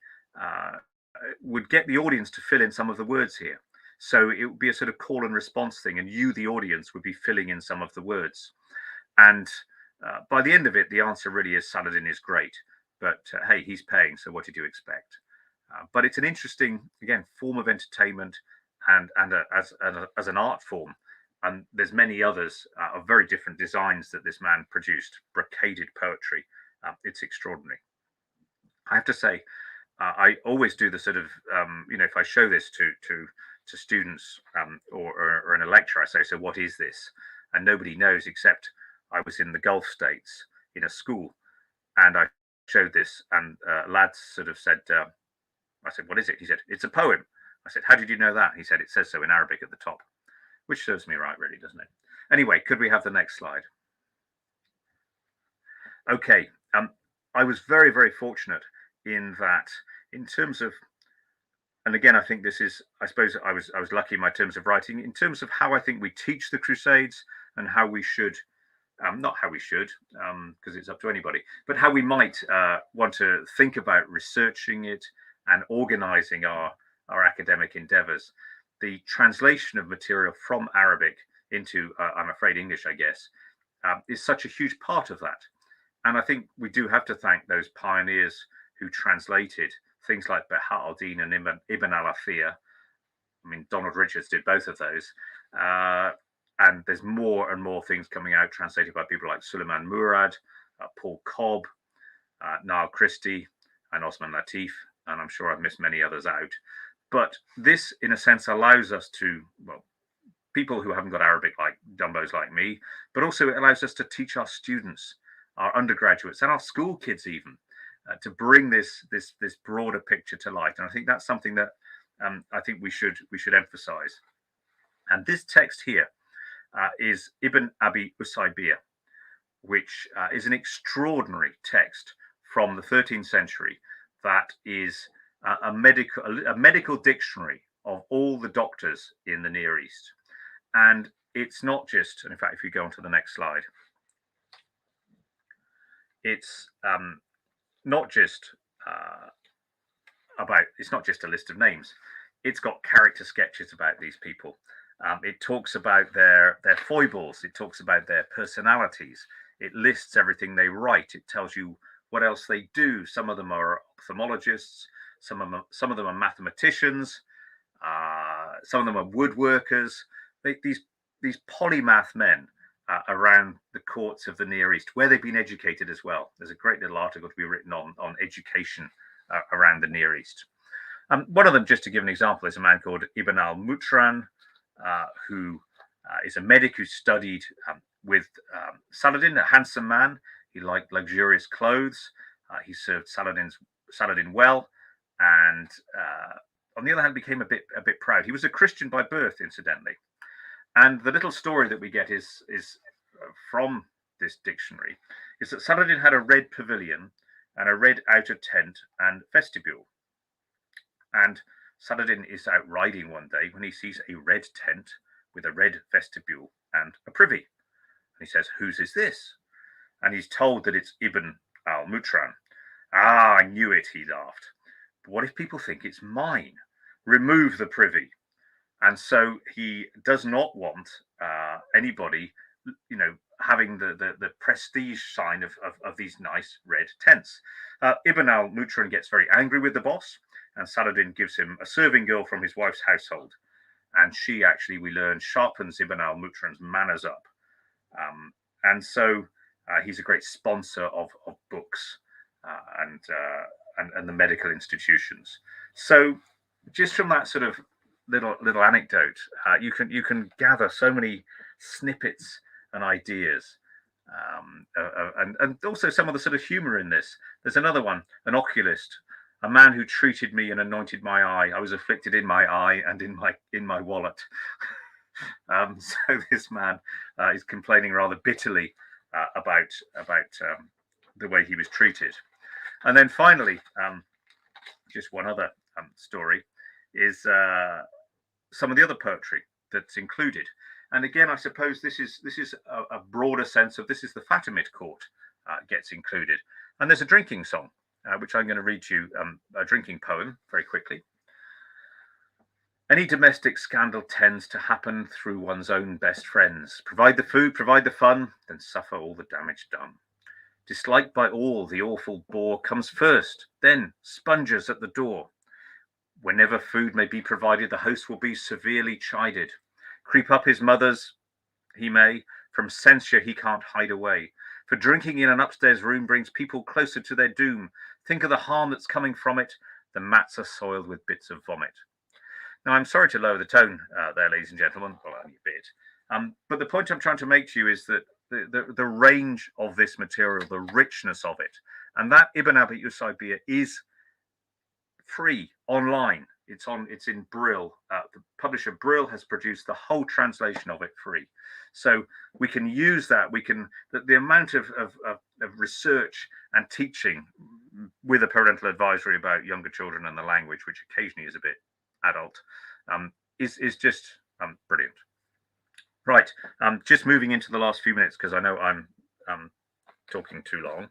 would get the audience to fill in some of the words here. So it would be a sort of call and response thing. And you, the audience, would be filling in some of the words. And by the end of it, the answer really is Saladin is great. But hey, he's paying. So what did you expect? But it's an interesting, again, form of entertainment and as an art form. And there's many others of very different designs that this man produced, brocaded poetry. It's extraordinary. I have to say, I always do the sort of, if I show this to students or in a lecture, I say, so what is this? And nobody knows, except I was in the Gulf states in a school and I showed this, and lads sort of said, I said, what is it? He said, it's a poem. I said, how did you know that? He said, it says so in Arabic at the top, which serves me right, really, doesn't it? Anyway, could we have the next slide? Okay. I was very, very fortunate in that, in terms of, and again, I think this is, I suppose I was lucky in my terms of writing, in terms of how I think we teach the Crusades and how we should, not how we should, because it's up to anybody, but how we might want to think about researching it and organizing our academic endeavors. The translation of material from Arabic into, I'm afraid, English, I guess, is such a huge part of that. And I think we do have to thank those pioneers who translated things like Baha al-Din and Ibn al-Athir. I mean, Donald Richards did both of those. And there's more and more things coming out translated by people like Suleiman Murad, Paul Cobb, Niall Christie, and Osman Latif. And I'm sure I've missed many others out. But this, in a sense, allows us to, well, people who haven't got Arabic like dumbos like me, but also it allows us to teach our students, our undergraduates, and our school kids even, to bring this broader picture to light. And I think that's something that I think we should emphasize. And this text here is Ibn Abi Usaybiyah, which is an extraordinary text from the 13th century that is a medical dictionary of all the doctors in the Near East. And it's not just, and in fact, if you go on to the next slide, it's not just it's not just a list of names. It's got character sketches about these people. It talks about their foibles. It talks about their personalities. It lists everything they write. It tells you what else they do. Some of them are ophthalmologists. Some of them are mathematicians. Some of them are woodworkers. These polymath men around the courts of the Near East, where they've been educated as well. There's a great little article to be written on education around the Near East. One of them, just to give an example, is a man called Ibn al-Mutran, who is a medic who studied with Saladin, a handsome man. He liked luxurious clothes. He served Saladin well, and on the other hand, became a bit proud. He was a Christian by birth, incidentally. And the little story that we get is from this dictionary is that Saladin had a red pavilion and a red outer tent and vestibule. And Saladin is out riding one day when he sees a red tent with a red vestibule and a privy. And he says, "Whose is this?" And he's told that it's Ibn al-Mutran. "Ah, I knew it," he laughed. "But what if people think it's mine? Remove the privy." And so he does not want anybody, having the prestige sign of these nice red tents. Ibn al-Mutran gets very angry with the boss, and Saladin gives him a serving girl from his wife's household. And she actually, we learn, sharpens Ibn al-Mutran's manners up. And so he's a great sponsor of books and the medical institutions. So just from that sort of little anecdote, you can gather so many snippets and ideas, and also some of the sort of humor in this. There's another one, an oculist, a man who treated me and anointed my eye. I was afflicted in my eye and in my wallet. So this man is complaining rather bitterly about the way he was treated. And then finally, just one other story is some of the other poetry that's included. And again, I suppose this is a broader sense of this is the Fatimid court gets included. And there's a drinking song, which I'm going to read you, a drinking poem very quickly. Any domestic scandal tends to happen through one's own best friends. Provide the food, provide the fun, then suffer all the damage done. Disliked by all, the awful bore comes first, then sponges at the door. Whenever food may be provided, the host will be severely chided. Creep up his mother's, he may, from censure he can't hide away. For drinking in an upstairs room brings people closer to their doom. Think of the harm that's coming from it. The mats are soiled with bits of vomit. Now, I'm sorry to lower the tone there, ladies and gentlemen. Well, only a bit. But the point I'm trying to make to you is that the range of this material, the richness of it, and that Ibn Abi Usaybiyah is free online. It's in Brill. The publisher Brill has produced the whole translation of it free, so we can use that. We can the amount of research and teaching with a parental advisory about younger children and the language, which occasionally is a bit adult, is just brilliant. Right, just moving into the last few minutes because I know I'm talking too long.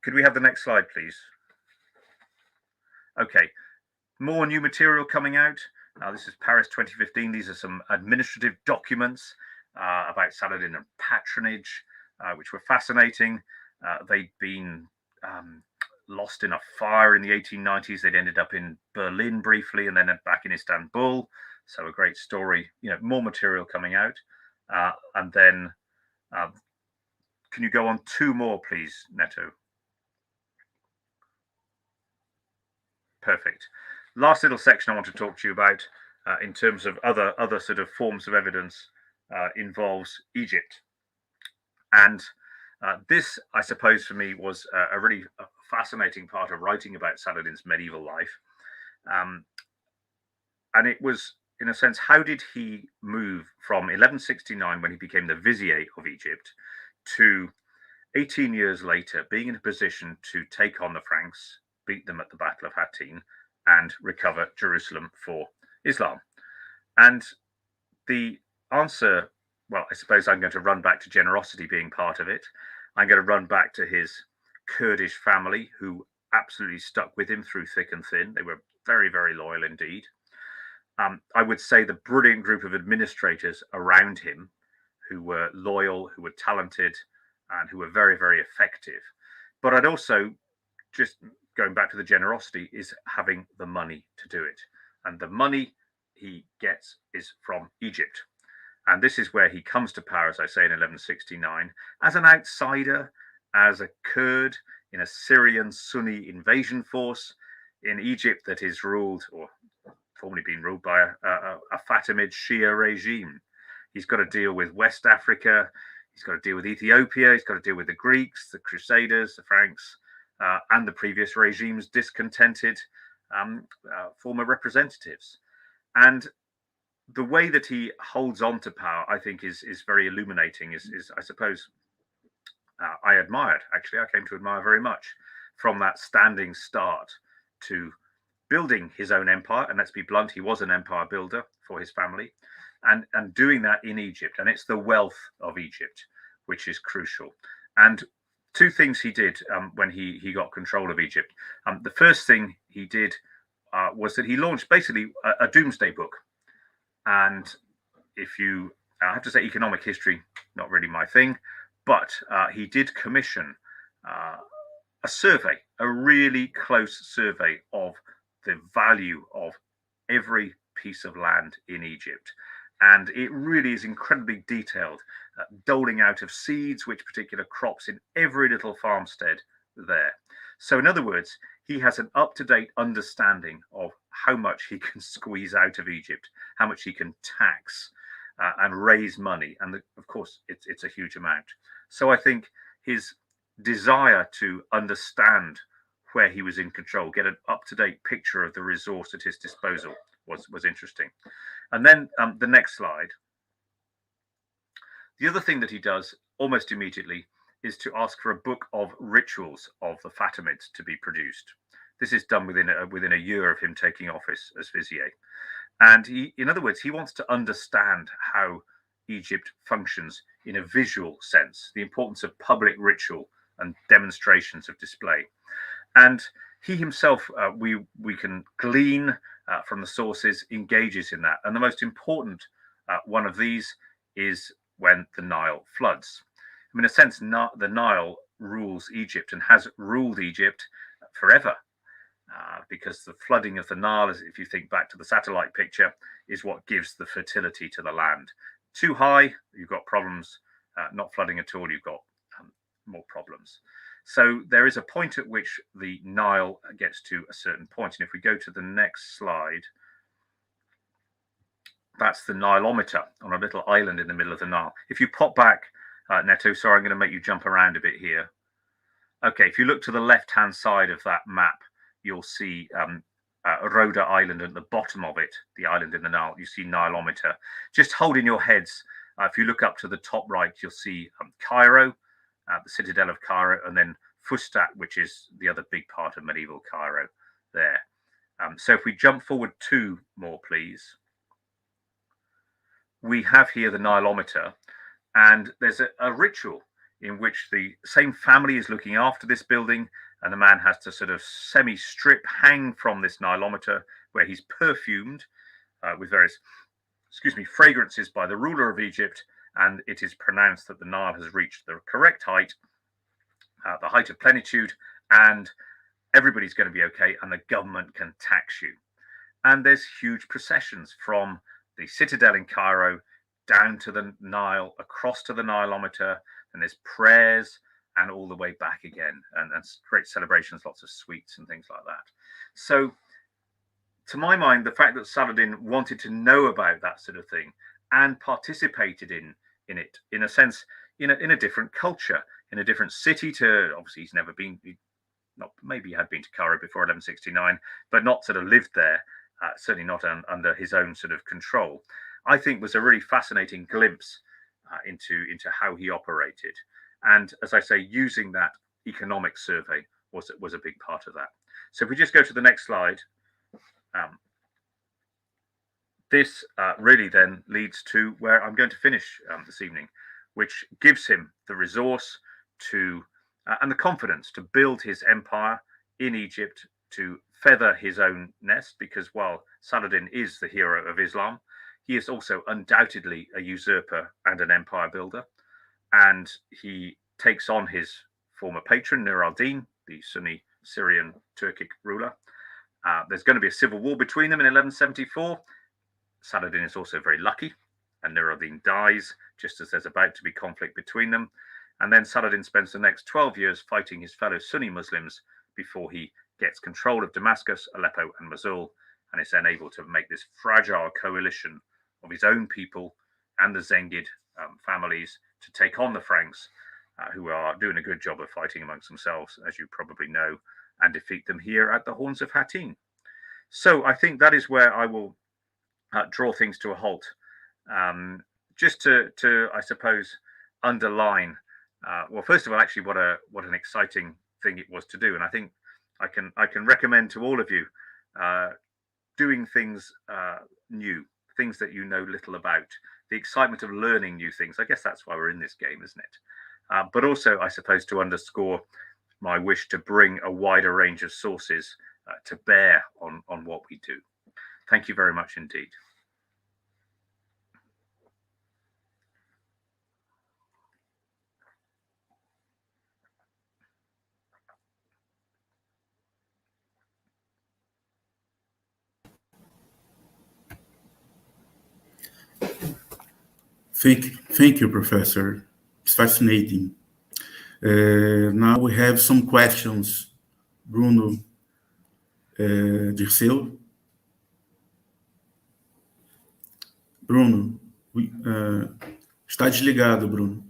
Could we have the next slide, please? Okay, more new material coming out. This is Paris 2015. These are some administrative documents about Saladin and patronage, which were fascinating. They'd been lost in a fire in the 1890s. They'd ended up in Berlin briefly and then back in Istanbul. So a great story, more material coming out. And then, can you go on two more, please, Neto? Perfect. Last little section I want to talk to you about in terms of other sort of forms of evidence involves Egypt. And this, I suppose, for me was a really fascinating part of writing about Saladin's medieval life. And it was, in a sense, how did he move from 1169, when he became the vizier of Egypt, to 18 years later being in a position to take on the Franks, beat them at the Battle of Hattin, and recover Jerusalem for Islam? And the answer, well, I suppose I'm going to run back to generosity being part of it. I'm going to run back to his Kurdish family, who absolutely stuck with him through thick and thin. They were very, very loyal indeed. I would say the brilliant group of administrators around him who were loyal, who were talented, and who were very, very effective. But I'd also, just going back to the generosity, is having the money to do it. And the money he gets is from Egypt. And this is where he comes to power, as I say, in 1169, as an outsider, as a Kurd in a Syrian Sunni invasion force in Egypt that is ruled, or formerly been ruled, by a Fatimid Shia regime. He's got to deal with West Africa. He's got to deal with Ethiopia. He's got to deal with the Greeks, the Crusaders, the Franks, and the previous regime's discontented former representatives. And the way that he holds on to power, I think, is very illuminating. Is I suppose I admired. Actually, I came to admire very much, from that standing start to building his own empire. And let's be blunt, he was an empire builder for his family, and doing that in Egypt. And it's the wealth of Egypt which is crucial. And two things he did when he got control of Egypt. The first thing he did was that he launched basically a doomsday book. And if you, I have to say, economic history, not really my thing, but he did commission a survey, a really close survey of the value of every piece of land in Egypt. And it really is incredibly detailed, doling out of seeds, which particular crops in every little farmstead there. So in other words, he has an up-to-date understanding of how much he can squeeze out of Egypt, how much he can tax and raise money. And of course, it's a huge amount. So I think his desire to understand where he was in control, get an up-to-date picture of the resource at his disposal was interesting. And then the next slide. The other thing that he does almost immediately is to ask for a book of rituals of the Fatimids to be produced. This is done within a year of him taking office as vizier. And he, in other words, he wants to understand how Egypt functions in a visual sense, the importance of public ritual and demonstrations of display. And he himself, we can glean from the sources, engages in that. And the most important one of these is when the Nile floods. I mean, in a sense, the Nile rules Egypt and has ruled Egypt forever. Because the flooding of the Nile, if you think back to the satellite picture, is what gives the fertility to the land. Too high, you've got problems. Not flooding at all, you've got more problems. So there is a point at which the Nile gets to a certain point. And if we go to the next slide, that's the Nilometer on a little island in the middle of the Nile. If you pop back, Neto, sorry, I'm going to make you jump around a bit here. Okay, if you look to the left-hand side of that map, you'll see Rhoda Island at the bottom of it, the island in the Nile. You see Nilometer. Just hold in your heads. If you look up to the top right, you'll see Cairo, the citadel of Cairo, and then Fustat, which is the other big part of medieval Cairo there. So if we jump forward two more, please. We have here the Nilometer, and there's a ritual in which the same family is looking after this building, and the man has to sort of semi-strip, hang from this Nilometer, where he's perfumed with various, fragrances by the ruler of Egypt, and it is pronounced that the Nile has reached the correct height, the height of plenitude, and everybody's going to be okay, and the government can tax you. And there's huge processions from the citadel in Cairo down to the Nile, across to the Nilometer, and there's prayers, and all the way back again, and great celebrations, lots of sweets and things like that. So, to my mind, the fact that Saladin wanted to know about that sort of thing and participated in it, in a sense, in a different culture, in a different city to, obviously he's never been, maybe he had been to Cairo before 1169, but not sort of lived there, certainly not under his own sort of control, I think was a really fascinating glimpse into how he operated. And as I say, using that economic survey was a big part of that. So if we just go to the next slide, this really then leads to where I'm going to finish this evening, which gives him the resource to and the confidence to build his empire in Egypt, to feather his own nest, because while Saladin is the hero of Islam, he is also undoubtedly a usurper and an empire builder. And he takes on his former patron, Nur al-Din, the Sunni Syrian Turkic ruler. There's going to be a civil war between them in 1174. Saladin is also very lucky, and Nur al-Din dies just as there's about to be conflict between them. And then Saladin spends the next 12 years fighting his fellow Sunni Muslims before he gets control of Damascus, Aleppo, and Mosul, and is then able to make this fragile coalition of his own people and the Zengid families to take on the Franks, who are doing a good job of fighting amongst themselves, as you probably know, and defeat them here at the Horns of Hattin. So I think that is where I will draw things to a halt. Just to I suppose underline, well, first of all, actually, what an exciting thing it was to do, and I think I can recommend to all of you doing things new, things that you know little about, the excitement of learning new things. I guess that's why we're in this game, isn't it? But also, I suppose, to underscore my wish to bring a wider range of sources to bear on what we do. Thank you very much indeed. Thank you, Professor. It's fascinating. Now we have some questions. Bruno Dirceu. Bruno, está desligado, Bruno.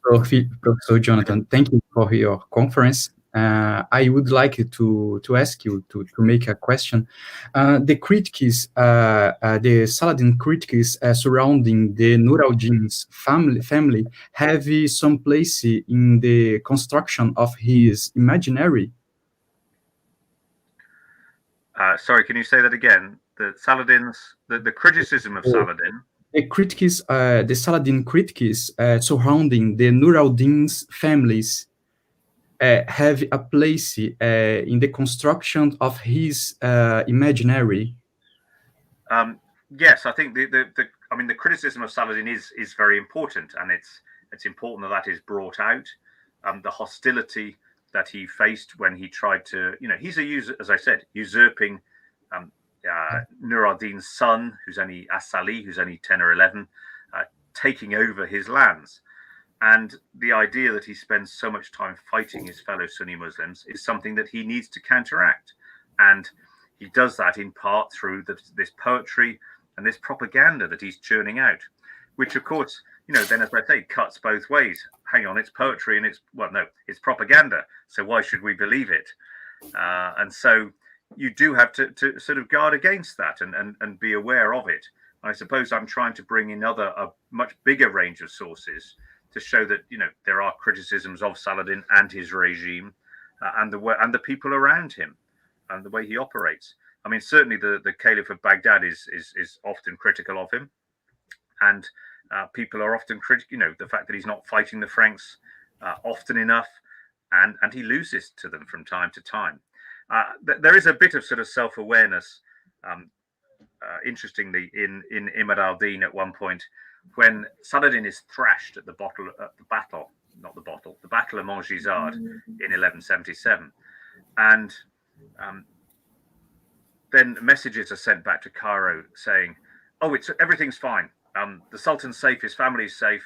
Professor Jonathan, thank you for your conference. I would like to ask you to make a question. The critics, the Saladin critics surrounding the Nur al-Din's family have some place in the construction of his imaginary. Sorry, can you say that again? The criticism of Saladin. The critics, the Saladin critics surrounding the Nur al-Din's families have a place in the construction of his imaginary. Yes, I think the criticism of Saladin is very important, and it's important that is brought out. The hostility that he faced when he tried to, he's as I said, usurping Nur al-Din's son, who's only As-Salih, who's only 10 or 11, taking over his lands. And the idea that he spends so much time fighting his fellow Sunni Muslims is something that he needs to counteract. And he does that in part through this poetry and this propaganda that he's churning out, which, of course, then, as I say, cuts both ways. Hang on, it's poetry and it's propaganda. So why should we believe it? And so you do have to sort of guard against that and be aware of it. I suppose I'm trying to bring in a much bigger range of sources to show that there are criticisms of Saladin and his regime and the people around him and the way he operates. I mean, certainly the Caliph of Baghdad is often critical of him, and people are often critical. The fact that he's not fighting the Franks often enough, and he loses to them from time to time. There is a bit of sort of self-awareness, interestingly, in Imad al-Din at one point, when Saladin is thrashed at the Battle of Montgisard in 1177, and then messages are sent back to Cairo saying, "Oh, everything's fine. The Sultan's safe. His family's safe.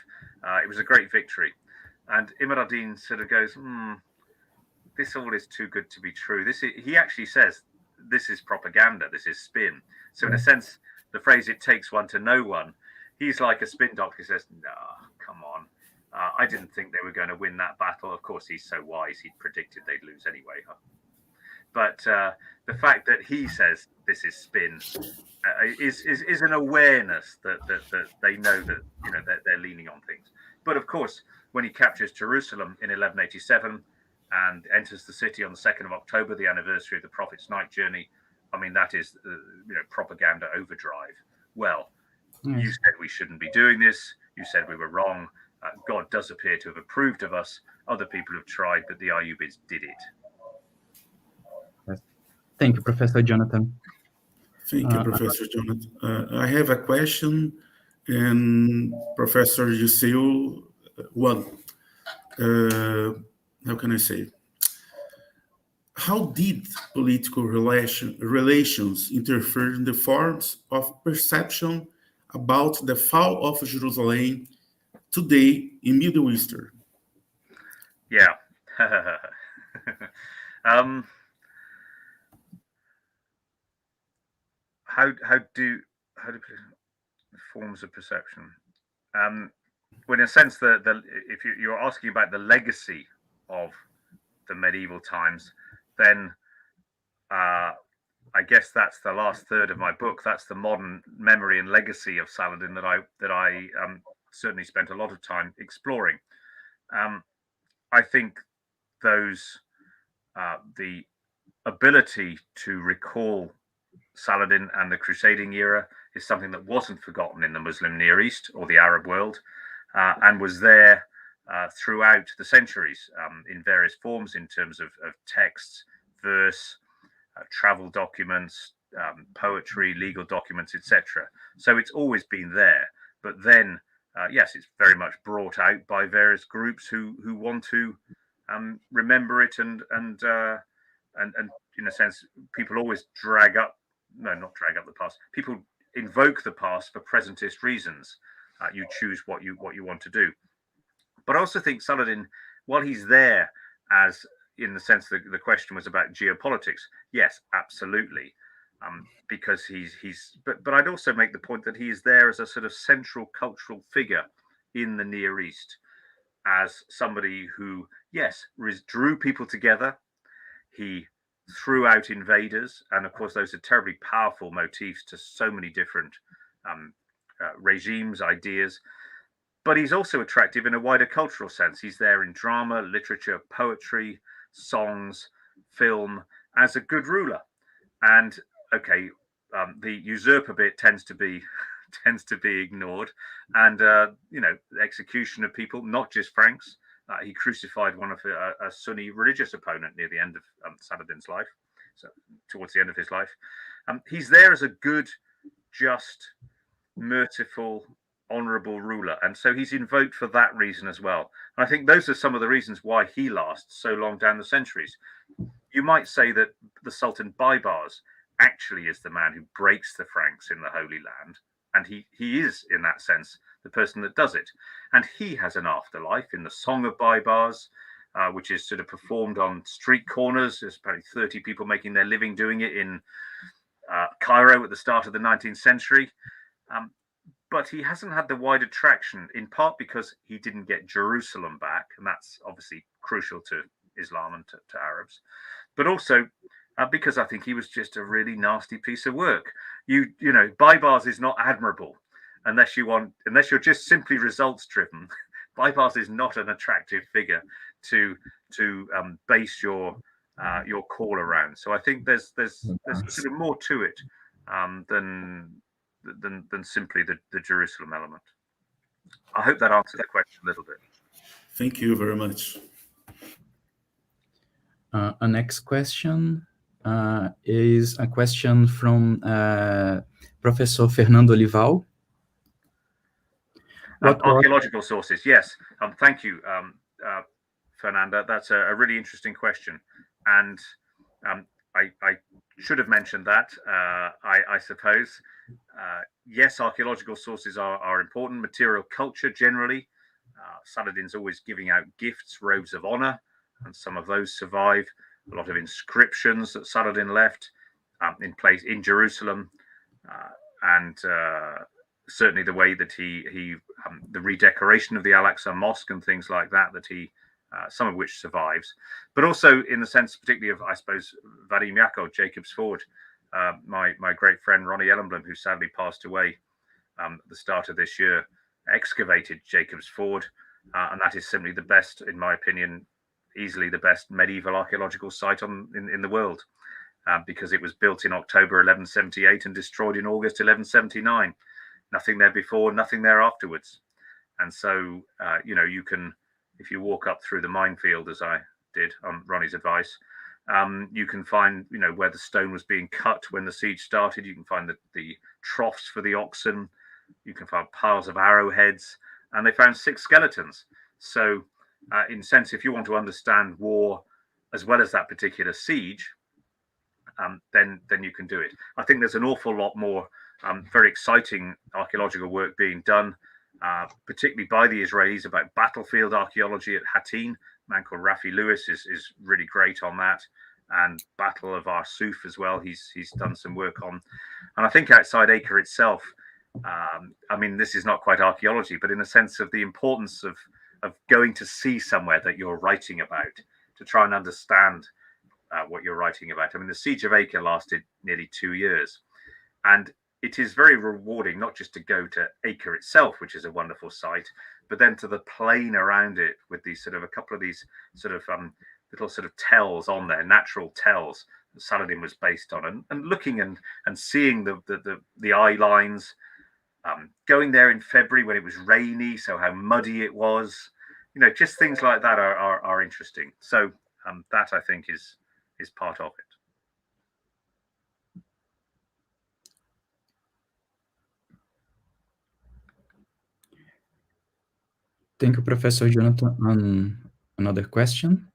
It was a great victory." And Imad al-Din sort of goes, "This all is too good to be true." He actually says, "This is propaganda. This is spin." So in a sense, the phrase "it takes one to know one," he's like a spin doctor who says, "No, come on. I didn't think they were going to win that battle." Of course, he's so wise. He predicted they'd lose anyway. Huh? But the fact that he says this is spin is an awareness that they know that they're leaning on things. But of course, when he captures Jerusalem in 1187 and enters the city on the 2nd of October, the anniversary of the Prophet's night journey, I mean, that is propaganda overdrive. Well, you said we shouldn't be doing this. You said we were wrong. God does appear to have approved of us. Other people have tried, but the Ayyubids did it. Thank you, Professor Jonathan. Thank you, Professor Jonathan. I have a question, and Professor Giselle, one. How can I say? How did political relations interfere in the forms of perception about the fall of Jerusalem today in Middle Eastern? Yeah. How do forms of perception? Well, in a sense, if you're asking about the legacy of the medieval times, then I guess that's the last third of my book. That's the modern memory and legacy of Saladin that I certainly spent a lot of time exploring. I think those the ability to recall Saladin and the Crusading era is something that wasn't forgotten in the Muslim Near East or the Arab world, and was there throughout the centuries in various forms in terms of texts, verse, travel documents, poetry, legal documents, etc. So it's always been there. But then, yes, it's very much brought out by various groups who want to remember it, and in a sense, people always not drag up the past. People invoke the past for presentist reasons. You choose what you want to do. But I also think Saladin, while he's there as, in the sense that the question was about geopolitics, yes, absolutely, because but I'd also make the point that he is there as a sort of central cultural figure in the Near East, as somebody who, yes, drew people together. He threw out invaders, and of course those are terribly powerful motifs to so many different regimes, ideas. But he's also attractive in a wider cultural sense. He's there in drama, literature, poetry, songs, film, as a good ruler. And okay, the usurper bit tends to be ignored, and the execution of people, not just Franks. He crucified one of a Sunni religious opponent near the end of Saladin's life, so towards the end of his life. He's there as a good, just, merciful, honourable ruler, and so he's invoked for that reason as well. And I think those are some of the reasons why he lasts so long down the centuries. You might say that the Sultan Baybars actually is the man who breaks the Franks in the Holy Land, and he is, in that sense, the person that does it. And he has an afterlife in the Song of Baybars, which is sort of performed on street corners. There's probably 30 people making their living doing it in Cairo at the start of the 19th century. But he hasn't had the wider traction, in part because he didn't get Jerusalem back, and that's obviously crucial to Islam and to Arabs, but also because I think he was just a really nasty piece of work. Baybars is not admirable unless you're just simply results driven. Baybars is not an attractive figure to base your call around. So I think there's sort of more to it than simply the Jerusalem element. I hope that answered the question a little bit. Thank you very much. Our next question is a question from Professor Fernando Olival. Archaeological sources, yes. Thank you, Fernanda. That's a really interesting question, and I should have mentioned that. I suppose. Yes, archaeological sources are important. Material culture generally. Saladin's always giving out gifts, robes of honor, and some of those survive. A lot of inscriptions that Saladin left in place in Jerusalem, and certainly the way that he the redecoration of the Al-Aqsa Mosque and things like that he some of which survives, but also in the sense particularly of, I suppose, Vadim Yakov, Jacob's Ford, my great friend Ronnie Ellenblum, who sadly passed away at the start of this year, excavated Jacob's Ford, and that is simply the best, in my opinion, easily the best medieval archaeological site in the world, because it was built in October 1178 and destroyed in August 1179. Nothing there before, nothing there afterwards. And so, you can, if you walk up through the minefield, as I did on Ronnie's advice, You can find, where the stone was being cut when the siege started. You can find the troughs for the oxen. You can find piles of arrowheads, and they found 6 skeletons. So, in a sense, if you want to understand war as well as that particular siege, then you can do it. I think there's an awful lot more very exciting archaeological work being done, particularly by the Israelis, about battlefield archaeology at Hattin. A man called Rafi Lewis is really great on that, and Battle of Arsuf as well. He's done some work on, and I think outside Acre itself, I mean, this is not quite archaeology, but in the sense of the importance of going to see somewhere that you're writing about, to try and understand what you're writing about. I mean, the Siege of Acre lasted nearly 2 years, and it is very rewarding not just to go to Acre itself, which is a wonderful site, but then to the plain around it with these sort of a couple of these sort of little sort of tells on there, natural tells that Saladin was based on, and looking and seeing the eye lines, going there in February when it was rainy, so how muddy it was, just things like that are interesting. So that, I think, is part of it. Thank you, Professor Jonathan. Another question?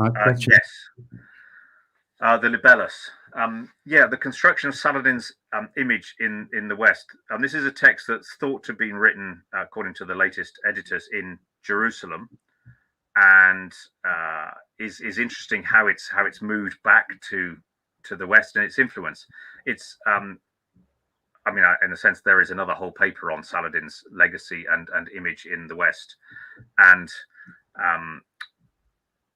Yes. The libellus. The construction of Saladin's image in the West. This is a text that's thought to have been written, according to the latest editors, in Jerusalem, and is interesting how it's moved back to the West and its influence. It's I mean, in a sense, there is another whole paper on Saladin's legacy and image in the West, and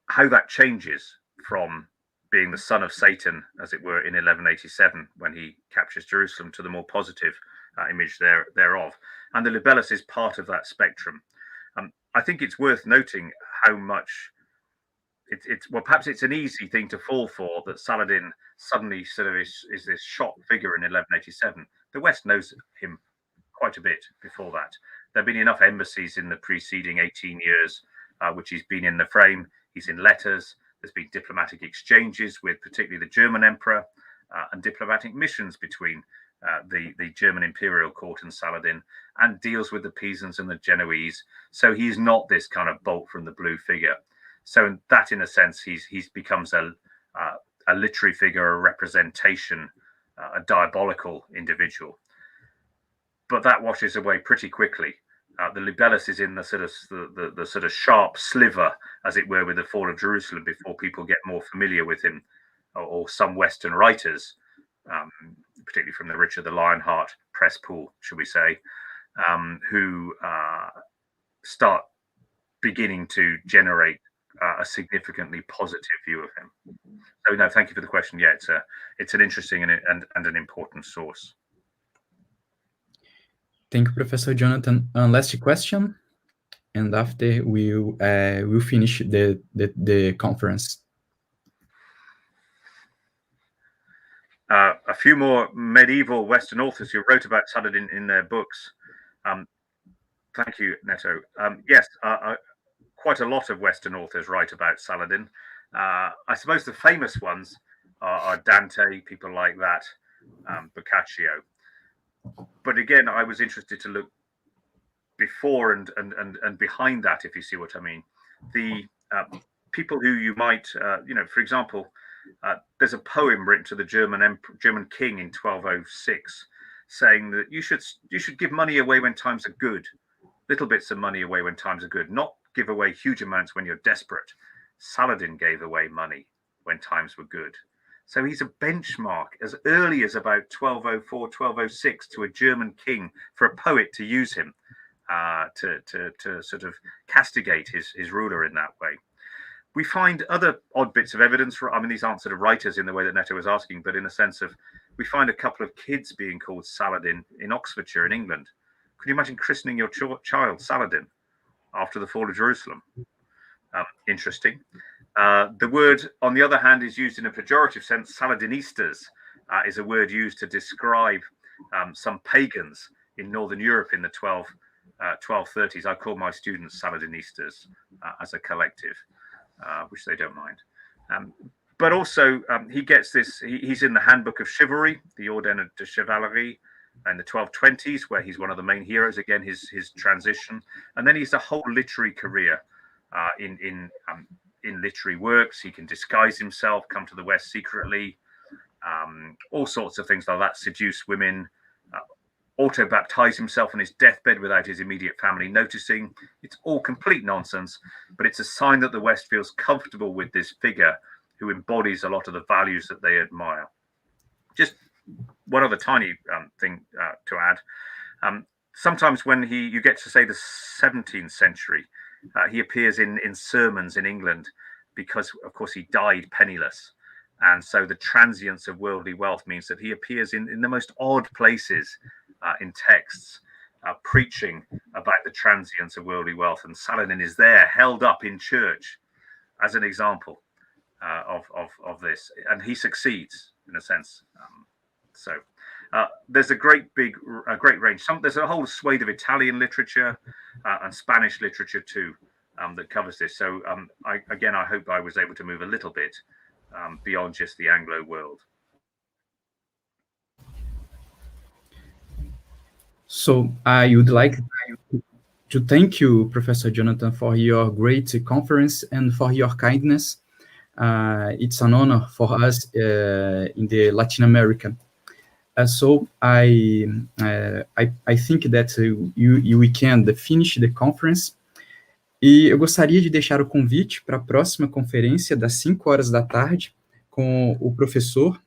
how that changes from being the son of Satan, as it were, in 1187, when he captures Jerusalem, to the more positive image thereof. And the libellus is part of that spectrum. I think it's worth noting how much perhaps it's an easy thing to fall for, that Saladin suddenly sort of is this shock figure in 1187. The West knows him quite a bit before that. There have been enough embassies in the preceding 18 years, which he's been in the frame. He's in letters. There's been diplomatic exchanges with particularly the German emperor, and diplomatic missions between the German imperial court and Saladin, and deals with the Pisans and the Genoese. So he's not this kind of bolt from the blue figure. So that, in a sense, he's becomes a literary figure, a representation, a diabolical individual. But that washes away pretty quickly. The libellus is in the sort of sharp sliver, as it were, with the fall of Jerusalem, before people get more familiar with him, or some Western writers, particularly from the Richard the Lionheart press pool, should we say, who start beginning to generate a significantly positive view of him. So no, thank you for the question. Yeah, it's an interesting and an important source. Thank you, Professor Jonathan. Last question, and after we'll finish the conference. A few more medieval Western authors who wrote about Saladin in their books. Thank you, Neto. Yes, quite a lot of Western authors write about Saladin. I suppose the famous ones are Dante, people like that, Boccaccio. But again, I was interested to look before and behind that, if you see what I mean. The people who you might, for example, there's a poem written to the German king in 1206, saying that you should give money away when times are good, little bits of money away when times are good, not give away huge amounts when you're desperate. Saladin gave away money when times were good. So he's a benchmark as early as about 1204, 1206 to a German king for a poet to use him to sort of castigate his ruler in that way. We find other odd bits of evidence. I mean, these aren't sort of writers in the way that Neto was asking, but in a sense of, we find a couple of kids being called Saladin in Oxfordshire in England. Could you imagine christening your child Saladin after the fall of Jerusalem? Interesting. The word, on the other hand, is used in a pejorative sense. Saladinistas is a word used to describe some pagans in Northern Europe in the 1230s, I call my students Saladinistas as a collective, which they don't mind. But also, he gets this, he's in the Handbook of Chivalry, the Ordre de Chevalerie, in the 1220s, where he's one of the main heroes, again, his transition. And then he's a whole literary career in literary works. He can disguise himself, come to the West secretly, all sorts of things like that, seduce women, auto-baptize himself on his deathbed without his immediate family noticing. It's all complete nonsense, but it's a sign that the West feels comfortable with this figure who embodies a lot of the values that they admire. Just one other tiny thing to add. Sometimes when you get to, say, the 17th century, he appears in sermons in England because, of course, he died penniless. And so the transience of worldly wealth means that he appears in the most odd places in texts, preaching about the transience of worldly wealth. And Saladin is there, held up in church as an example of this. And he succeeds, in a sense. So there's a great range. There's a whole swathe of Italian literature and Spanish literature too that covers this. So I hope I was able to move a little bit beyond just the Anglo world. So I would like to thank you, Professor Jonathan, for your great conference and for your kindness. It's an honor for us in the Latin America. So I think that we can finish the conference. E eu gostaria de deixar o convite para a próxima conferência das 5 horas da tarde com o professor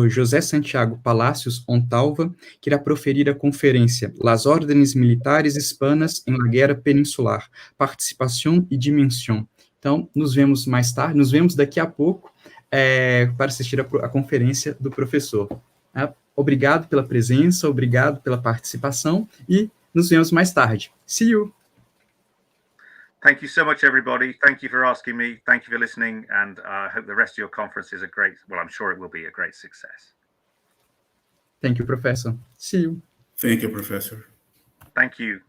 José Santiago Palacios Ontalva, que irá proferir a conferência Las Órdenes Militares Hispanas em la Guerra Peninsular, Participação e Dimensão. Então, nos vemos mais tarde, nos vemos daqui a pouco para assistir a conferência do professor. Obrigado pela presença, obrigado pela participação e nos vemos mais tarde. See you! Thank you so much, everybody. Thank you for asking me. Thank you for listening. And I hope the rest of your conference is I'm sure it will be a great success. Thank you, Professor. See you. Thank you, Professor. Thank you.